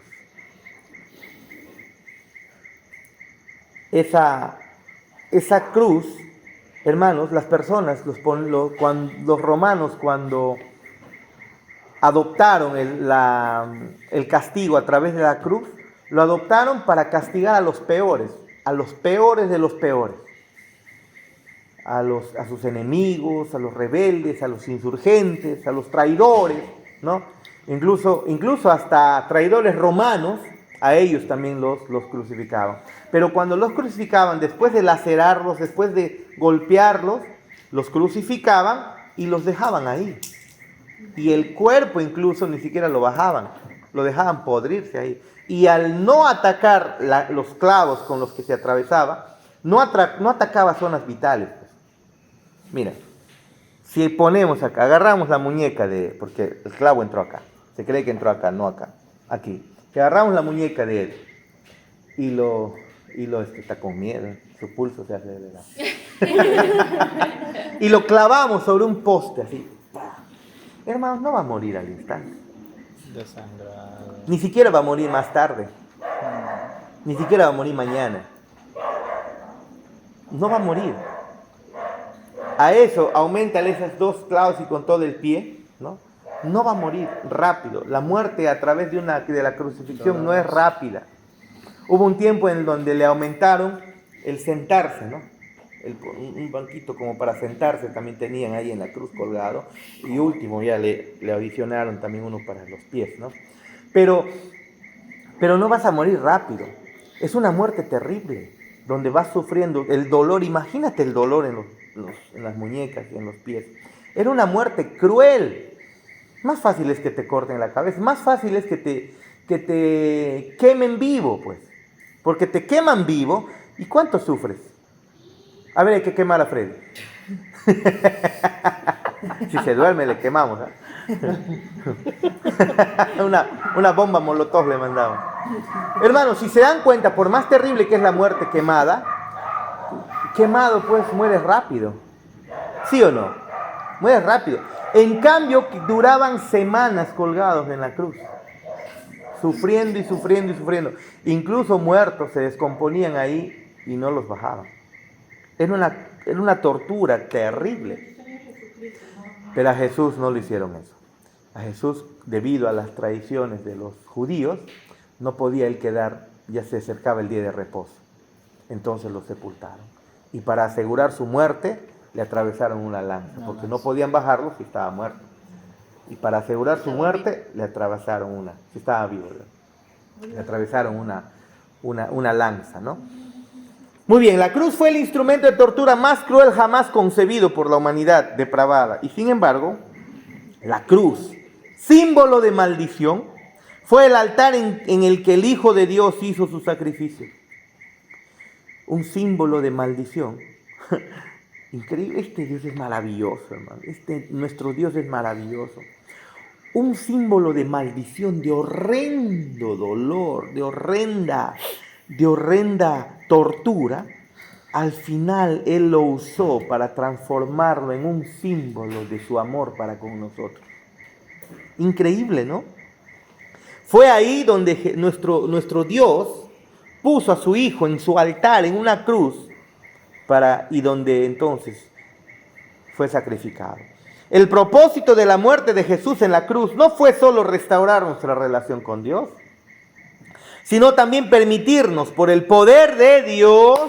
Speaker 1: Esa cruz, hermanos, las personas, los romanos cuando adoptaron el castigo a través de la cruz, lo adoptaron para castigar a los peores de los peores, a sus enemigos, a los rebeldes, a los insurgentes, a los traidores, ¿no? Incluso hasta traidores romanos, a ellos también los crucificaban. Pero cuando los crucificaban, después de lacerarlos, después de golpearlos, los crucificaban y los dejaban ahí. Y el cuerpo incluso ni siquiera lo bajaban, lo dejaban podrirse ahí. Y al no atacar los clavos con los que se atravesaba, no atacaba zonas vitales. Pues. Mira, si ponemos acá, agarramos la muñeca porque el clavo entró acá, se cree que entró acá, no acá, aquí. Que agarramos la muñeca de él y está con miedo, su pulso se acelera. Y lo clavamos sobre un poste así. Hermanos, no va a morir al instante.
Speaker 6: Desangrado.
Speaker 1: Ni siquiera va a morir más tarde. Ni siquiera va a morir mañana. No va a morir. A eso, aumentale esas 2 clavos y con todo el pie, ¿no? No va a morir rápido. La muerte a través de la crucifixión no es rápida. Hubo un tiempo en donde le aumentaron el sentarse, ¿no? Un banquito como para sentarse también tenían ahí en la cruz colgado. Y último ya le adicionaron también uno para los pies, ¿no? Pero no vas a morir rápido. Es una muerte terrible, donde vas sufriendo el dolor. Imagínate el dolor en las muñecas y en los pies. Era una muerte cruel. Más fácil es que te corten la cabeza, más fácil es que te quemen vivo, pues. Porque te queman vivo, ¿y cuánto sufres? A ver, hay que quemar a Freddy. Si se duerme, le quemamos, ¿eh? Una bomba molotov le mandaban. Hermanos, si se dan cuenta, por más terrible que es la muerte quemado pues mueres rápido. ¿Sí o no? Mueres rápido. En cambio, duraban semanas colgados en la cruz, sufriendo y sufriendo y sufriendo. Incluso muertos se descomponían ahí y no los bajaban. Era una tortura terrible. Pero a Jesús no le hicieron eso. A Jesús, debido a las tradiciones de los judíos, no podía él quedar, ya se acercaba el día de reposo. Entonces lo sepultaron. Y para asegurar su muerte, le atravesaron una lanza, porque no podían bajarlo si estaba muerto. Y para asegurar su muerte, le atravesaron una, si estaba vivo, le atravesaron una lanza, ¿no? Muy bien, la cruz fue el instrumento de tortura más cruel jamás concebido por la humanidad depravada. Y sin embargo, la cruz, símbolo de maldición, fue el altar en el que el Hijo de Dios hizo su sacrificio. Un símbolo de maldición. Increíble, este Dios es maravilloso, hermano. Nuestro Dios es maravilloso. Un símbolo de maldición, de horrendo dolor, de horrenda tortura. Al final Él lo usó para transformarlo en un símbolo de su amor para con nosotros. Increíble, ¿no? Fue ahí donde nuestro Dios puso a su Hijo en su altar, en una cruz, y donde entonces fue sacrificado. El propósito de la muerte de Jesús en la cruz no fue solo restaurar nuestra relación con Dios, sino también permitirnos, por el poder de Dios,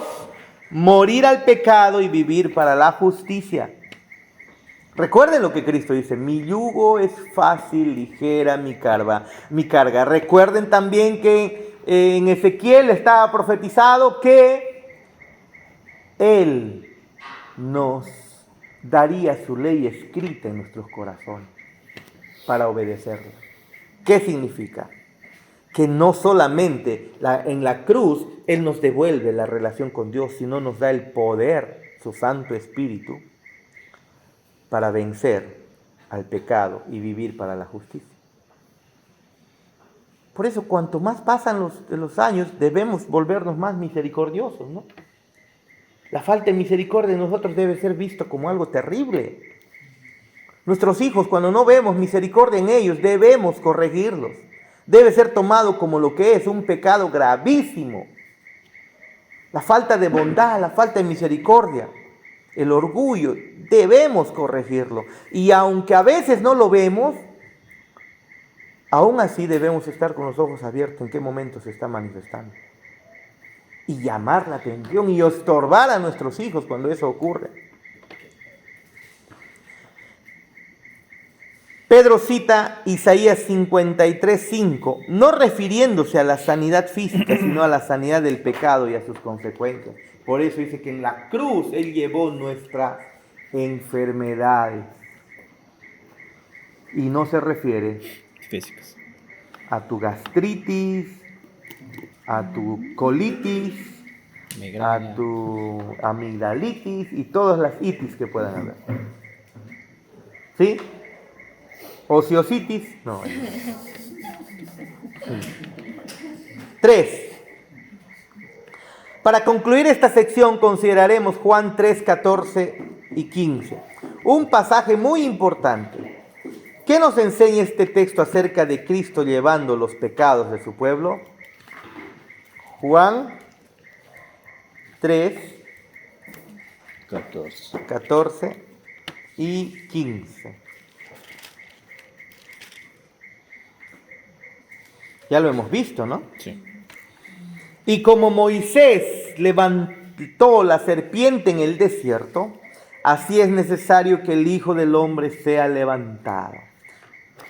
Speaker 1: morir al pecado y vivir para la justicia. Recuerden lo que Cristo dice: mi yugo es fácil, ligera mi carga. Recuerden también que en Ezequiel estaba profetizado que Él nos daría su ley escrita en nuestros corazones para obedecerla. ¿Qué significa? Que no solamente en la cruz Él nos devuelve la relación con Dios, sino nos da el poder, su Santo Espíritu, para vencer al pecado y vivir para la justicia. Por eso, cuanto más pasan los años, debemos volvernos más misericordiosos, ¿no? La falta de misericordia en nosotros debe ser visto como algo terrible. Nuestros hijos, cuando no vemos misericordia en ellos, debemos corregirlos. Debe ser tomado como lo que es, un pecado gravísimo. La falta de bondad, la falta de misericordia, el orgullo, debemos corregirlo. Y aunque a veces no lo vemos, aún así debemos estar con los ojos abiertos en qué momento se está manifestando. Y llamar la atención y estorbar a nuestros hijos cuando eso ocurre. Pedro cita Isaías 53:5, no refiriéndose a la sanidad física, sino a la sanidad del pecado y a sus consecuencias. Por eso dice que en la cruz Él llevó nuestras enfermedades. Y no se refiere
Speaker 6: Físicas.
Speaker 1: a tu gastritis, a tu colitis,
Speaker 6: Migraña.
Speaker 1: a tu amigdalitis y todas las itis que puedan haber. ¿Sí? Ociositis, no. 3. Para concluir esta sección consideraremos Juan 3, 14 y 15. Un pasaje muy importante. ¿Qué nos enseña este texto acerca de Cristo llevando los pecados de su pueblo? Juan 3, 14 y 15. Ya lo hemos visto, ¿no?
Speaker 6: Sí.
Speaker 1: Y como Moisés levantó la serpiente en el desierto, así es necesario que el Hijo del Hombre sea levantado,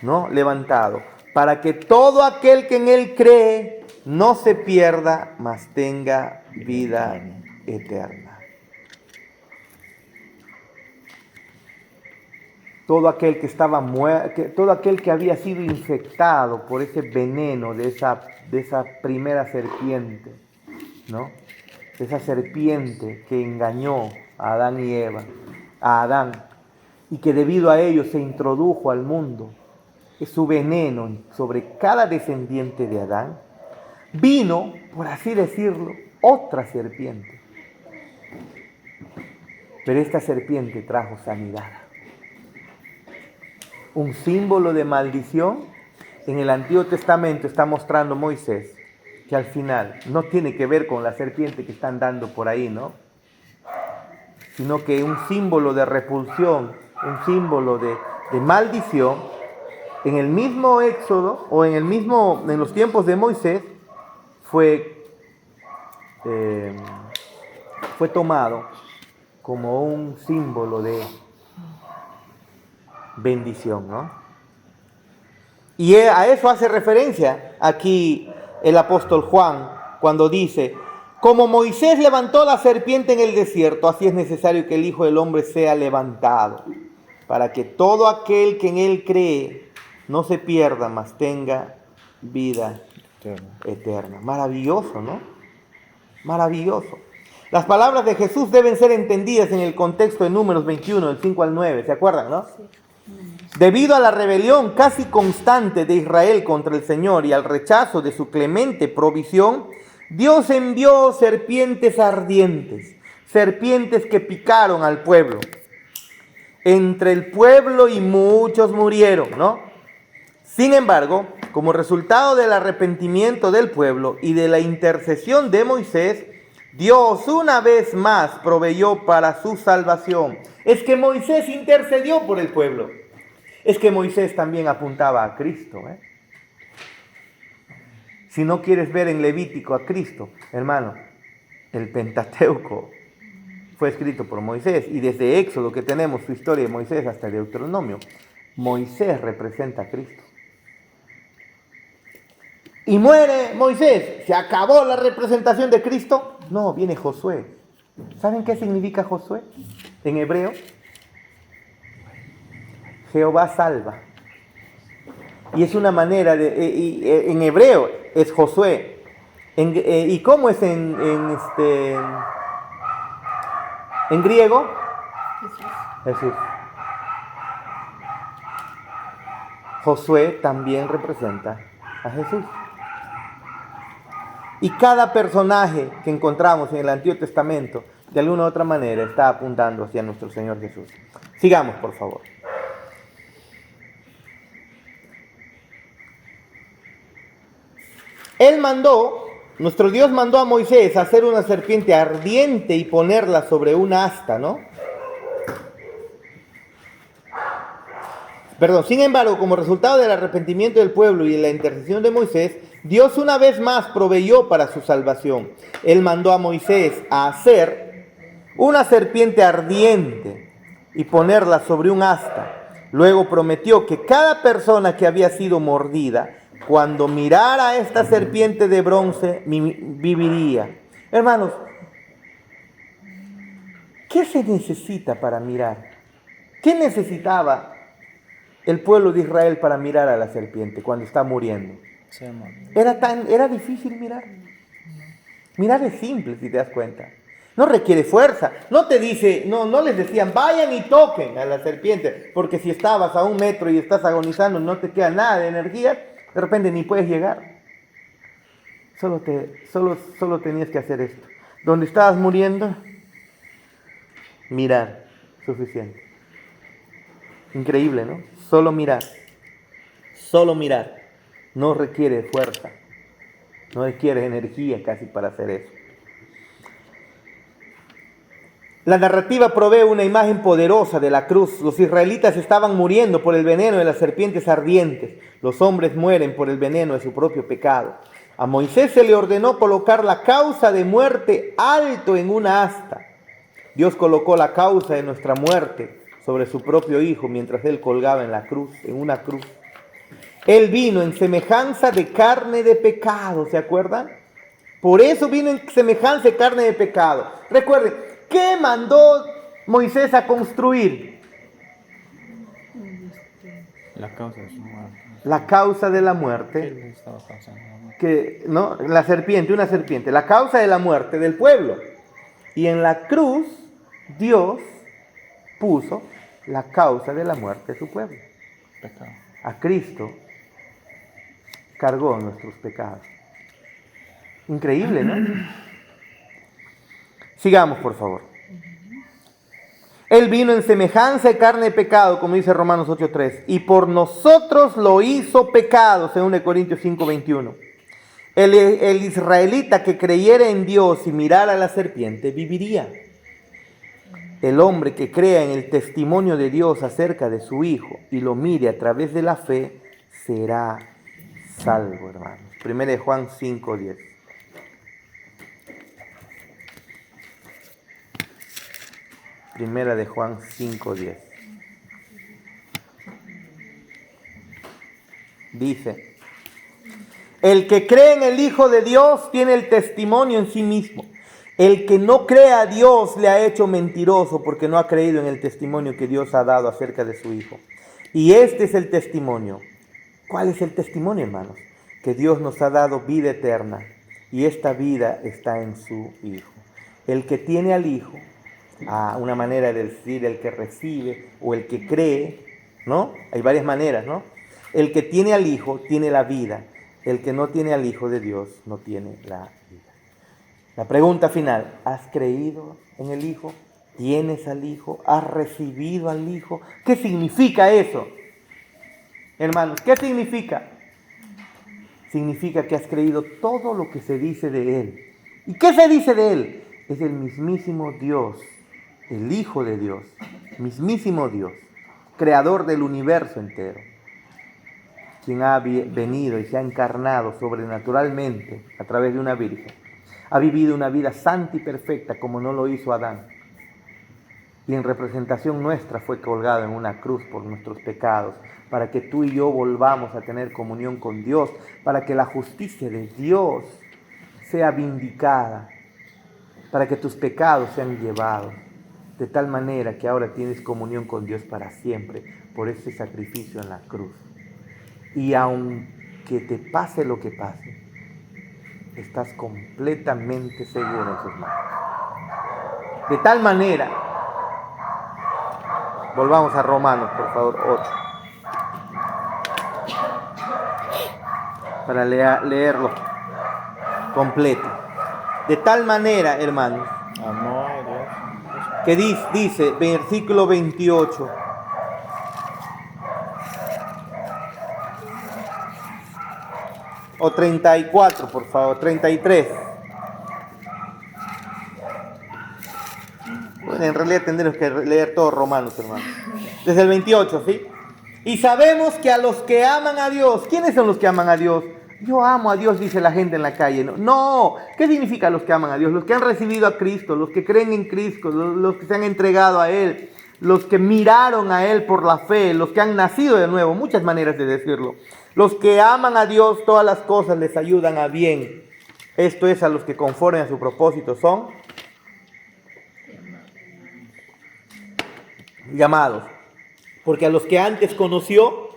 Speaker 1: ¿no? Levantado, para que todo aquel que en Él cree no se pierda, mas tenga vida eterna. Todo aquel que estaba muerto, todo aquel que había sido infectado por ese veneno de esa primera serpiente, ¿no? Esa serpiente que engañó a Adán y Eva, a Adán, y que debido a ello se introdujo al mundo, es su veneno sobre cada descendiente de Adán, vino, por así decirlo, otra serpiente. Pero esta serpiente trajo sanidad. Un símbolo de maldición. En el Antiguo Testamento está mostrando Moisés que al final no tiene que ver con la serpiente que están dando por ahí, ¿no? Sino que un símbolo de repulsión, un símbolo de maldición. En el mismo Éxodo o en los tiempos de Moisés fue tomado como un símbolo de bendición, ¿no? Y a eso hace referencia aquí el apóstol Juan cuando dice: como Moisés levantó la serpiente en el desierto, así es necesario que el Hijo del Hombre sea levantado, para que todo aquel que en él cree no se pierda, mas tenga vida eterna. Maravilloso, ¿no? Maravilloso. Las palabras de Jesús deben ser entendidas en el contexto de Números 21, del 5 al 9, ¿se acuerdan, no? Debido a la rebelión casi constante de Israel contra el Señor y al rechazo de su clemente provisión, Dios envió serpientes ardientes, serpientes que picaron al pueblo. Entre el pueblo y muchos murieron, ¿no? Sin embargo, como resultado del arrepentimiento del pueblo y de la intercesión de Moisés, Dios una vez más proveyó para su salvación. Es que Moisés intercedió por el pueblo. Es que Moisés también apuntaba a Cristo, ¿eh? Si no quieres ver en Levítico a Cristo, hermano, el Pentateuco fue escrito por Moisés, y desde Éxodo, que tenemos su historia de Moisés, hasta Deuteronomio, Moisés representa a Cristo. Y muere Moisés, ¿se acabó la representación de Cristo? No, viene Josué. ¿Saben qué significa Josué en hebreo? Jehová salva. Y es una manera de, en hebreo es Josué. ¿Y cómo es en griego? Jesús. Josué también representa a Jesús. Y cada personaje que encontramos en el Antiguo Testamento, de alguna u otra manera, está apuntando hacia nuestro Señor Jesús. Sigamos, por favor. Nuestro Dios mandó a Moisés a hacer una serpiente ardiente y ponerla sobre un asta, ¿no? Sin embargo, como resultado del arrepentimiento del pueblo y de la intercesión de Moisés, Dios una vez más proveyó para su salvación. Él mandó a Moisés a hacer una serpiente ardiente y ponerla sobre un asta. Luego prometió que cada persona que había sido mordida, cuando mirara a esta serpiente de bronce, viviría. Hermanos, ¿qué se necesita para mirar? ¿Qué necesitaba el pueblo de Israel para mirar a la serpiente cuando está muriendo? Era difícil mirar. Mirar es simple, si te das cuenta. No requiere fuerza. No les decían, vayan y toquen a la serpiente, porque si estabas a 1 metro y estás agonizando, no te queda nada de energía, de repente ni puedes llegar. Solo tenías que hacer esto. Donde estabas muriendo, mirar, suficiente. Increíble, ¿no? Solo mirar. No requiere fuerza. No requiere energía casi para hacer eso. La narrativa provee una imagen poderosa de la cruz. Los israelitas estaban muriendo por el veneno de las serpientes ardientes. Los hombres mueren por el veneno de su propio pecado. A Moisés se le ordenó colocar la causa de muerte alto en una asta. Dios colocó la causa de nuestra muerte sobre su propio Hijo mientras Él colgaba en una cruz. Él vino en semejanza de carne de pecado, ¿se acuerdan? Por eso vino en semejanza de carne de pecado. Recuerden, ¿qué mandó Moisés a construir?
Speaker 6: La causa de su muerte.
Speaker 1: La causa de la muerte.
Speaker 6: ¿Qué le estaba causando la muerte?
Speaker 1: Una serpiente. La causa de la muerte del pueblo. Y en la cruz, Dios puso la causa de la muerte de su pueblo.
Speaker 6: Pecado.
Speaker 1: A Cristo cargó nuestros pecados. Increíble, ¿no? Sigamos, por favor. Él vino en semejanza de carne de pecado, como dice Romanos 8:3, y por nosotros lo hizo pecado, según Corintios 5:21. El israelita que creyera en Dios y mirara a la serpiente viviría. El hombre que crea en el testimonio de Dios acerca de su Hijo y lo mire a través de la fe será salvo, hermanos. 1 Juan 5:10. Primera de Juan 5:10. Dice, el que cree en el Hijo de Dios tiene el testimonio en sí mismo. El que no cree a Dios le ha hecho mentiroso porque no ha creído en el testimonio que Dios ha dado acerca de su Hijo. Y este es el testimonio. ¿Cuál es el testimonio, hermanos? Que Dios nos ha dado vida eterna y esta vida está en su Hijo. El que tiene al Hijo, una manera de decir el que recibe o el que cree, ¿no? Hay varias maneras, ¿no? El que tiene al Hijo tiene la vida. El que no tiene al Hijo de Dios no tiene la vida. La pregunta final, ¿has creído en el Hijo? ¿Tienes al Hijo? ¿Has recibido al Hijo? ¿Qué significa eso? Hermanos, ¿qué significa? Significa que has creído todo lo que se dice de Él. ¿Y qué se dice de Él? Es el mismísimo Dios, el Hijo de Dios, mismísimo Dios, creador del universo entero, quien ha venido y se ha encarnado sobrenaturalmente a través de una virgen. Ha vivido una vida santa y perfecta como no lo hizo Adán. Y en representación nuestra fue colgado en una cruz por nuestros pecados, para que tú y yo volvamos a tener comunión con Dios, para que la justicia de Dios sea vindicada, para que tus pecados sean llevados, de tal manera que ahora tienes comunión con Dios para siempre, por ese sacrificio en la cruz. Y aunque te pase lo que pase, estás completamente seguro en sus manos. De tal manera, volvamos a Romanos, por favor, 8. Para leerlo completo. De tal manera, hermanos,
Speaker 6: Amor a Dios.
Speaker 1: que dice, versículo 28. O 34, por favor, 33. Bueno, en realidad tendremos que leer todos Romanos, hermanos. Desde el 28, ¿sí? Y sabemos que a los que aman a Dios, ¿quiénes son los que aman a Dios? Yo amo a Dios, dice la gente en la calle. No, ¿qué significa los que aman a Dios? Los que han recibido a Cristo, los que creen en Cristo, los que se han entregado a Él, los que miraron a Él por la fe, los que han nacido de nuevo, muchas maneras de decirlo. Los que aman a Dios, todas las cosas les ayudan a bien. Esto es, a los que conforme a su propósito son llamados. Porque a los que antes conoció,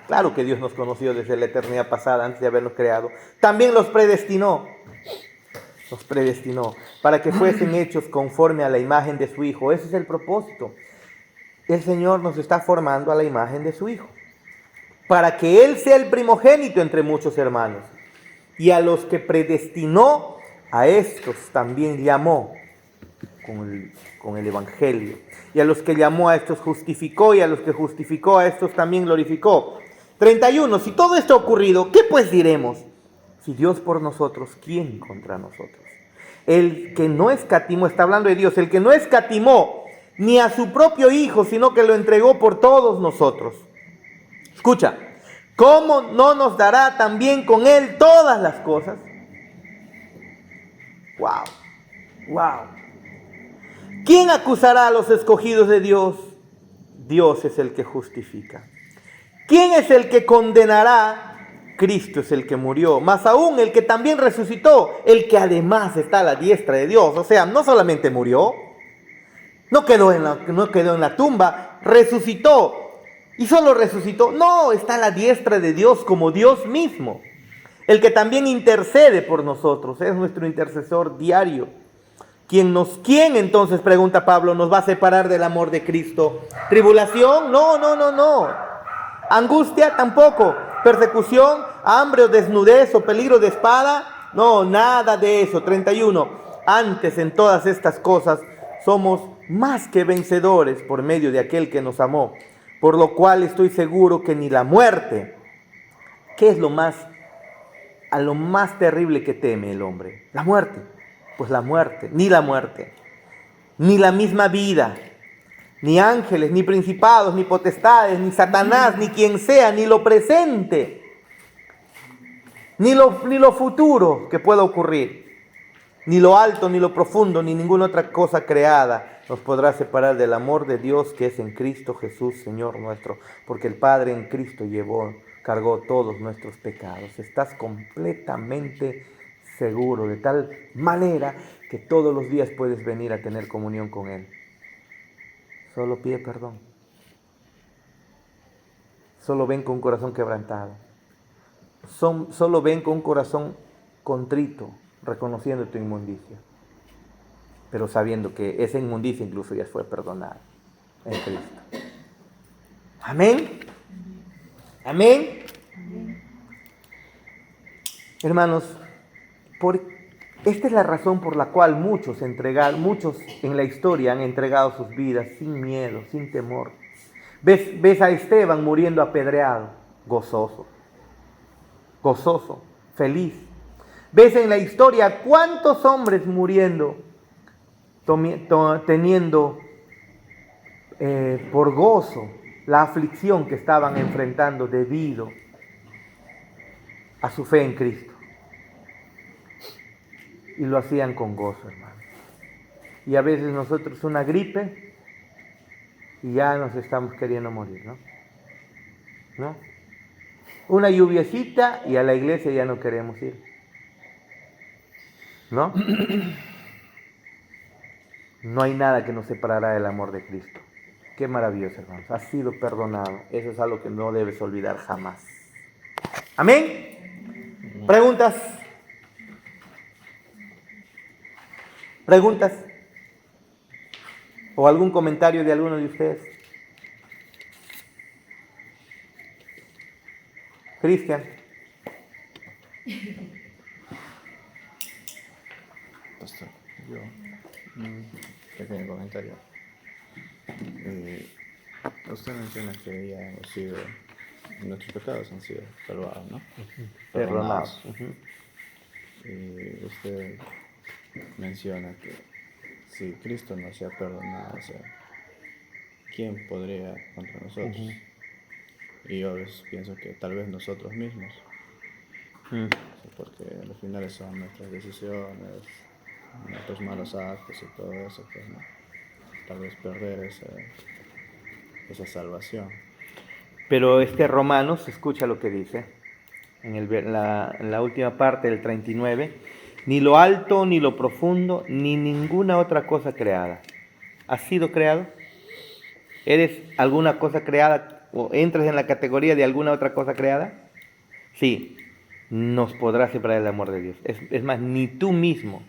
Speaker 1: claro que Dios nos conoció desde la eternidad pasada, antes de habernos creado, también los predestinó para que fuesen hechos conforme a la imagen de su Hijo. Ese es el propósito. El Señor nos está formando a la imagen de su Hijo, para que Él sea el primogénito entre muchos hermanos. Y a los que predestinó, a estos también llamó con el Evangelio. Y a los que llamó, a estos justificó, y a los que justificó, a estos también glorificó. 31. Si todo esto ha ocurrido, ¿qué pues diremos? Si Dios por nosotros, ¿quién contra nosotros? El que no escatimó, está hablando de Dios, el que no escatimó ni a su propio Hijo, sino que lo entregó por todos nosotros. Escucha, ¿cómo no nos dará también con Él todas las cosas? Wow. ¿Quién acusará a los escogidos de Dios? Dios es el que justifica. ¿Quién es el que condenará? Cristo es el que murió, más aún el que también resucitó, el que además está a la diestra de Dios. O sea, no solamente murió, no quedó en la tumba, resucitó. ¿Y solo resucitó? No, está a la diestra de Dios como Dios mismo. El que también intercede por nosotros, es nuestro intercesor diario. ¿Quién entonces, pregunta Pablo, nos va a separar del amor de Cristo? ¿Tribulación? No. ¿Angustia? Tampoco. ¿Persecución? ¿Hambre o desnudez o peligro de espada? No, nada de eso. 31. Antes, en todas estas cosas, somos más que vencedores por medio de aquel que nos amó. Por lo cual estoy seguro que ni la muerte, ¿qué es a lo más terrible que teme el hombre? La muerte. Pues la muerte, ni la misma vida, ni ángeles, ni principados, ni potestades, ni Satanás, ni quien sea, ni lo presente, ni lo futuro que pueda ocurrir, ni lo alto, ni lo profundo, ni ninguna otra cosa creada nos podrá separar del amor de Dios que es en Cristo Jesús, Señor nuestro? Porque el Padre en Cristo cargó todos nuestros pecados. Estás completamente seguro, de tal manera que todos los días puedes venir a tener comunión con Él. Solo pide perdón. Solo ven con un corazón quebrantado. Solo ven con un corazón contrito, reconociendo tu inmundicia, pero sabiendo que esa inmundicia incluso ya fue perdonada en Cristo. Amén. Amén. Hermanos, esta es la razón por la cual muchos en la historia han entregado sus vidas sin miedo, sin temor. Ves a Esteban muriendo apedreado, gozoso, feliz. Ves en la historia cuántos hombres muriendo, teniendo por gozo la aflicción que estaban enfrentando debido a su fe en Cristo. Y lo hacían con gozo, hermano. Y a veces nosotros una gripe y ya nos estamos queriendo morir, ¿no? Una lluviecita y a la iglesia ya no queremos ir, ¿no? No hay nada que nos separará del amor de Cristo. Qué maravilloso, hermanos. Has sido perdonado. Eso es algo que no debes olvidar jamás. ¿Amén? ¿Preguntas? ¿Preguntas? ¿O algún comentario de alguno de ustedes? Cristian.
Speaker 6: Pastor, yo, un pequeño comentario. Usted menciona que ya hemos sido, nuestros pecados han sido salvados, ¿no?
Speaker 1: Perdonados.
Speaker 6: Y usted menciona que si Cristo no se ha perdonado, o sea, ¿quién podría contra nosotros? Y yo a veces pienso que tal vez nosotros mismos, o sea, porque al final son nuestras decisiones, nuestros malos actos y todo eso, pues, ¿no? Tal vez perder esa salvación.
Speaker 1: Pero Romanos, escucha lo que dice en la última parte del 39. Ni lo alto, ni lo profundo, ni ninguna otra cosa creada. ¿Has sido creado? ¿Eres alguna cosa creada o entras en la categoría de alguna otra cosa creada? Sí, nos podrá separar el amor de Dios. Es más, ni tú mismo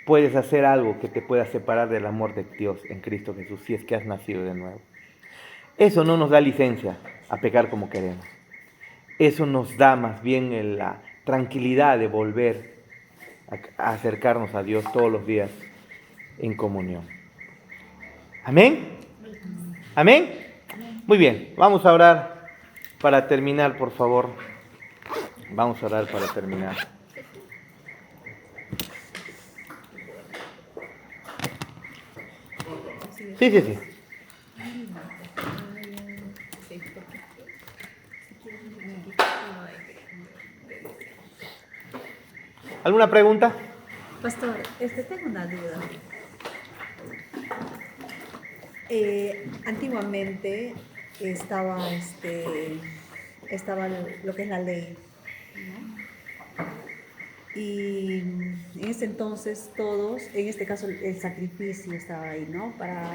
Speaker 1: puedes hacer algo que te pueda separar del amor de Dios en Cristo Jesús si es que has nacido de nuevo. Eso no nos da licencia a pecar como queremos. Eso nos da más bien la tranquilidad de volver a acercarnos a Dios todos los días en comunión. ¿Amén? ¿Amén? Muy bien, vamos a orar para terminar, por favor. Vamos a orar para terminar. Sí. ¿Alguna pregunta?
Speaker 3: Pastor, tengo una duda. Antiguamente estaba lo que es la ley, ¿no? Y en ese entonces todos, en este caso el sacrificio estaba ahí, ¿no? Para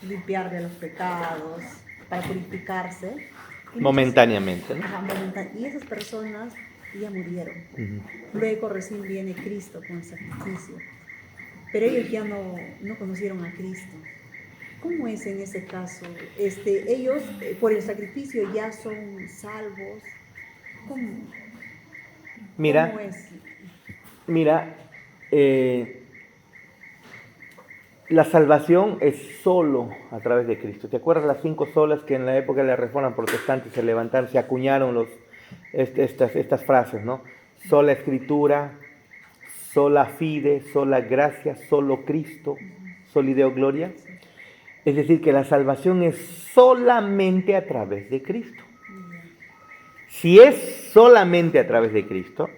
Speaker 3: limpiar de los pecados, para purificarse.
Speaker 1: Momentáneamente, ¿no?
Speaker 3: Y esas personas ya murieron. Luego recién viene Cristo con el sacrificio. Pero ellos ya no conocieron a Cristo. ¿Cómo es en ese caso? Ellos por el sacrificio ya son salvos. ¿Cómo es?
Speaker 1: Mira, la salvación es solo a través de Cristo. ¿Te acuerdas las 5 solas que en la época de la Reforma Protestante se levantaron, se acuñaron estas frases, ¿no? Sola Escritura, sola fide, sola gracia, solo Cristo, soli Deo gloria. Es decir, que la salvación es solamente a través de Cristo. Si es solamente a través de Cristo,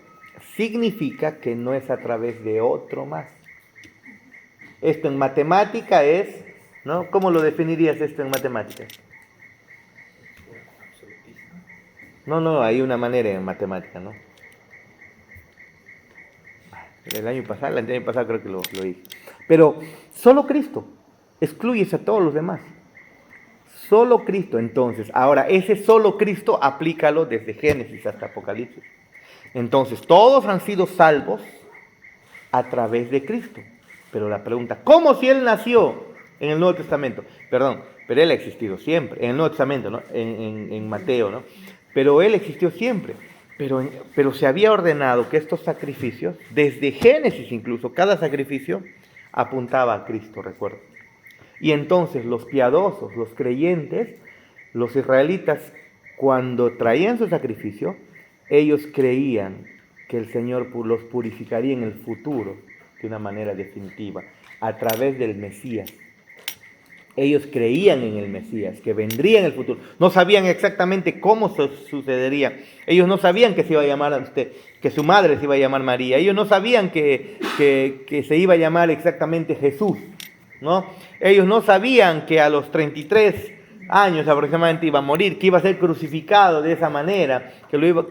Speaker 1: significa que no es a través de otro más. Esto en matemática es, ¿no? ¿Cómo lo definirías esto en matemáticas? No, hay una manera en matemática, ¿no? El año pasado creo que lo hice. Pero solo Cristo, excluyes a todos los demás. Solo Cristo, entonces. Ahora, ese solo Cristo aplícalo desde Génesis hasta Apocalipsis. Entonces, todos han sido salvos a través de Cristo. Pero la pregunta, ¿cómo si Él nació en el Nuevo Testamento? Perdón, pero Él ha existido siempre, en el Nuevo Testamento, ¿no? En Mateo, ¿no? Pero Él existió siempre. Pero se había ordenado que estos sacrificios, desde Génesis incluso, cada sacrificio apuntaba a Cristo, recuerdo. Y entonces los piadosos, los creyentes, los israelitas, cuando traían su sacrificio, ellos creían que el Señor los purificaría en el futuro de una manera definitiva, a través del Mesías. Ellos creían en el Mesías, que vendría en el futuro. No sabían exactamente cómo sucedería. Ellos no sabían que se iba a llamar que su madre se iba a llamar María. Ellos no sabían que se iba a llamar exactamente Jesús, ¿no? Ellos no sabían que a los 33 años aproximadamente iba a morir, que iba a ser crucificado de esa manera,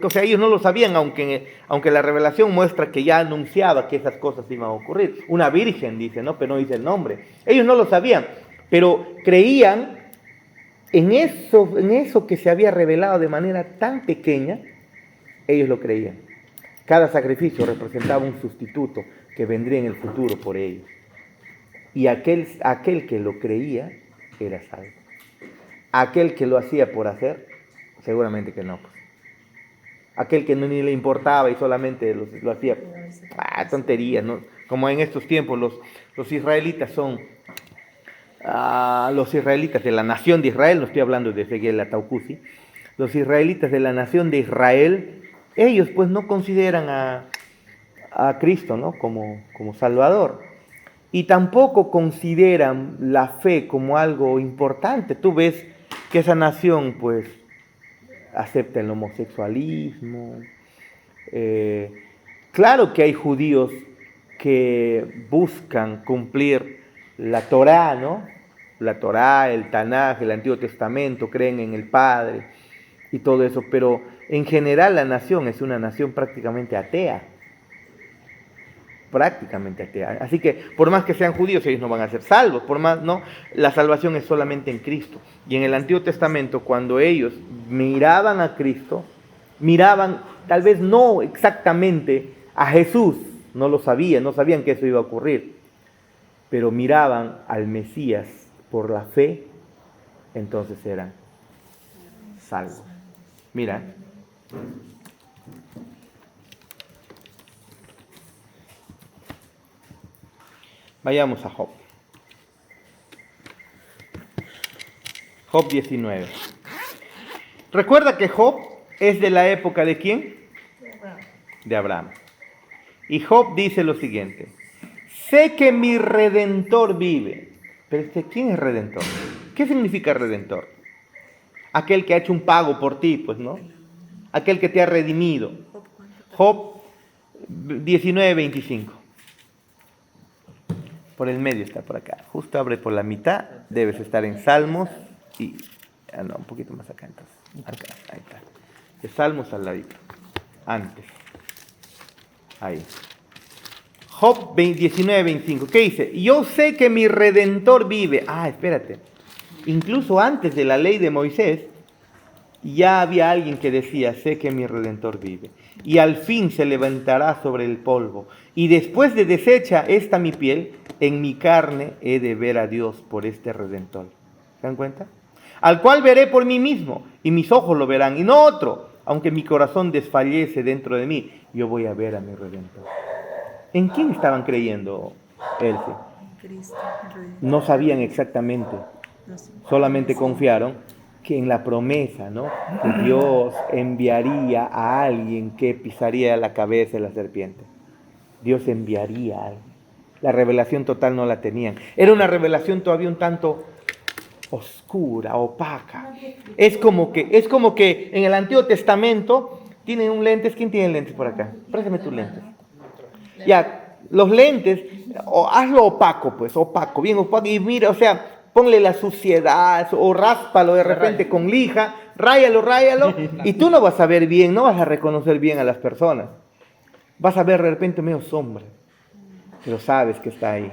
Speaker 1: o sea, ellos no lo sabían, aunque la revelación muestra que ya anunciaba que esas cosas iban a ocurrir. Una virgen dice, ¿no? Pero no dice el nombre. Ellos no lo sabían, pero creían en eso que se había revelado de manera tan pequeña. Ellos lo creían. Cada sacrificio representaba un sustituto que vendría en el futuro por ellos. Y aquel que lo creía era salvo. Aquel que lo hacía por hacer, seguramente que no. Pues. Aquel que ni le importaba y solamente lo hacía, tonterías, ¿no? Como en estos tiempos los israelitas son, los israelitas de la nación de Israel, no estoy hablando de Ezequiel Ataucusi, los israelitas de la nación de Israel, ellos pues no consideran a Cristo, ¿no? como Salvador. Y tampoco consideran la fe como algo importante. Tú ves que esa nación pues acepta el homosexualismo. Claro que hay judíos que buscan cumplir la Torá, ¿no? La Torá, el Tanaj, el Antiguo Testamento, creen en el Padre y todo eso, pero en general la nación es una nación prácticamente atea. Así que por más que sean judíos, ellos no van a ser salvos, por más, no, la salvación es solamente en Cristo. Y en el Antiguo Testamento, cuando ellos miraban a Cristo, miraban tal vez no exactamente a Jesús, no sabían que eso iba a ocurrir, pero miraban al Mesías por la fe, entonces eran salvos. Mira. Vayamos a Job. Job 19. Recuerda que Job es de la época ¿de quién? De Abraham. Y Job dice lo siguiente: sé que mi Redentor vive. Pero ¿quién es Redentor? ¿Qué significa Redentor? Aquel que ha hecho un pago por ti, pues, ¿no? Aquel que te ha redimido. Job 19:25. Por el medio está por acá. Justo abre por la mitad. Debes estar en Salmos. Y, no, un poquito más acá entonces. Acá, ahí está. De Salmos al ladito. Antes. Ahí. Job 19:25. ¿Qué dice? Yo sé que mi Redentor vive. Espérate. Incluso antes de la ley de Moisés, ya había alguien que decía, sé que mi Redentor vive. Y al fin se levantará sobre el polvo. Y después de deshecha esta mi piel, en mi carne he de ver a Dios por este Redentor. ¿Se dan cuenta? Al cual veré por mí mismo, y mis ojos lo verán, y no otro. Aunque mi corazón desfallece dentro de mí, yo voy a ver a mi Redentor. ¿En quién estaban creyendo, Elsie? No sabían exactamente. Solamente confiaron que en la promesa, ¿no? Que Dios enviaría a alguien que pisaría la cabeza de la serpiente. Dios enviaría a alguien. La revelación total no la tenían. Era una revelación todavía un tanto oscura, opaca. Es como que en el Antiguo Testamento tienen un lentes. ¿Quién tiene lentes por acá? Préstame tus lentes. Ya, los lentes, o hazlo opaco, pues, opaco, bien opaco, y mira, o sea, ponle la suciedad, o ráspalo de repente con lija, ráyalo, y tú no vas a ver bien, no vas a reconocer bien a las personas. Vas a ver de repente medio sombra, pero sabes que está ahí.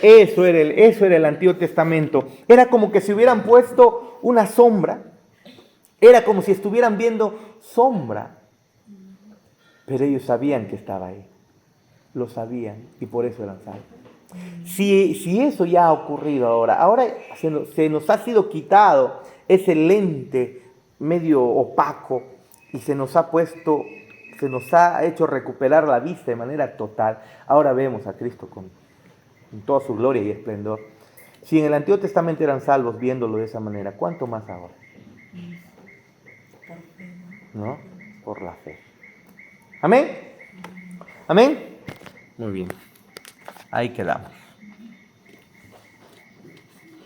Speaker 1: Eso era el Antiguo Testamento. Era como que si hubieran puesto una sombra, era como si estuvieran viendo sombra, pero ellos sabían que estaba ahí, lo sabían y por eso eran salvos. Si eso ya ha ocurrido ahora se nos ha sido quitado ese lente medio opaco y se nos ha hecho recuperar la vista de manera total. Ahora vemos a Cristo con toda su gloria y esplendor. Si en el Antiguo Testamento eran salvos viéndolo de esa manera, ¿cuánto más ahora? ¿No? Por la fe. ¿Amén? ¿Amén? Muy bien. Ahí quedamos.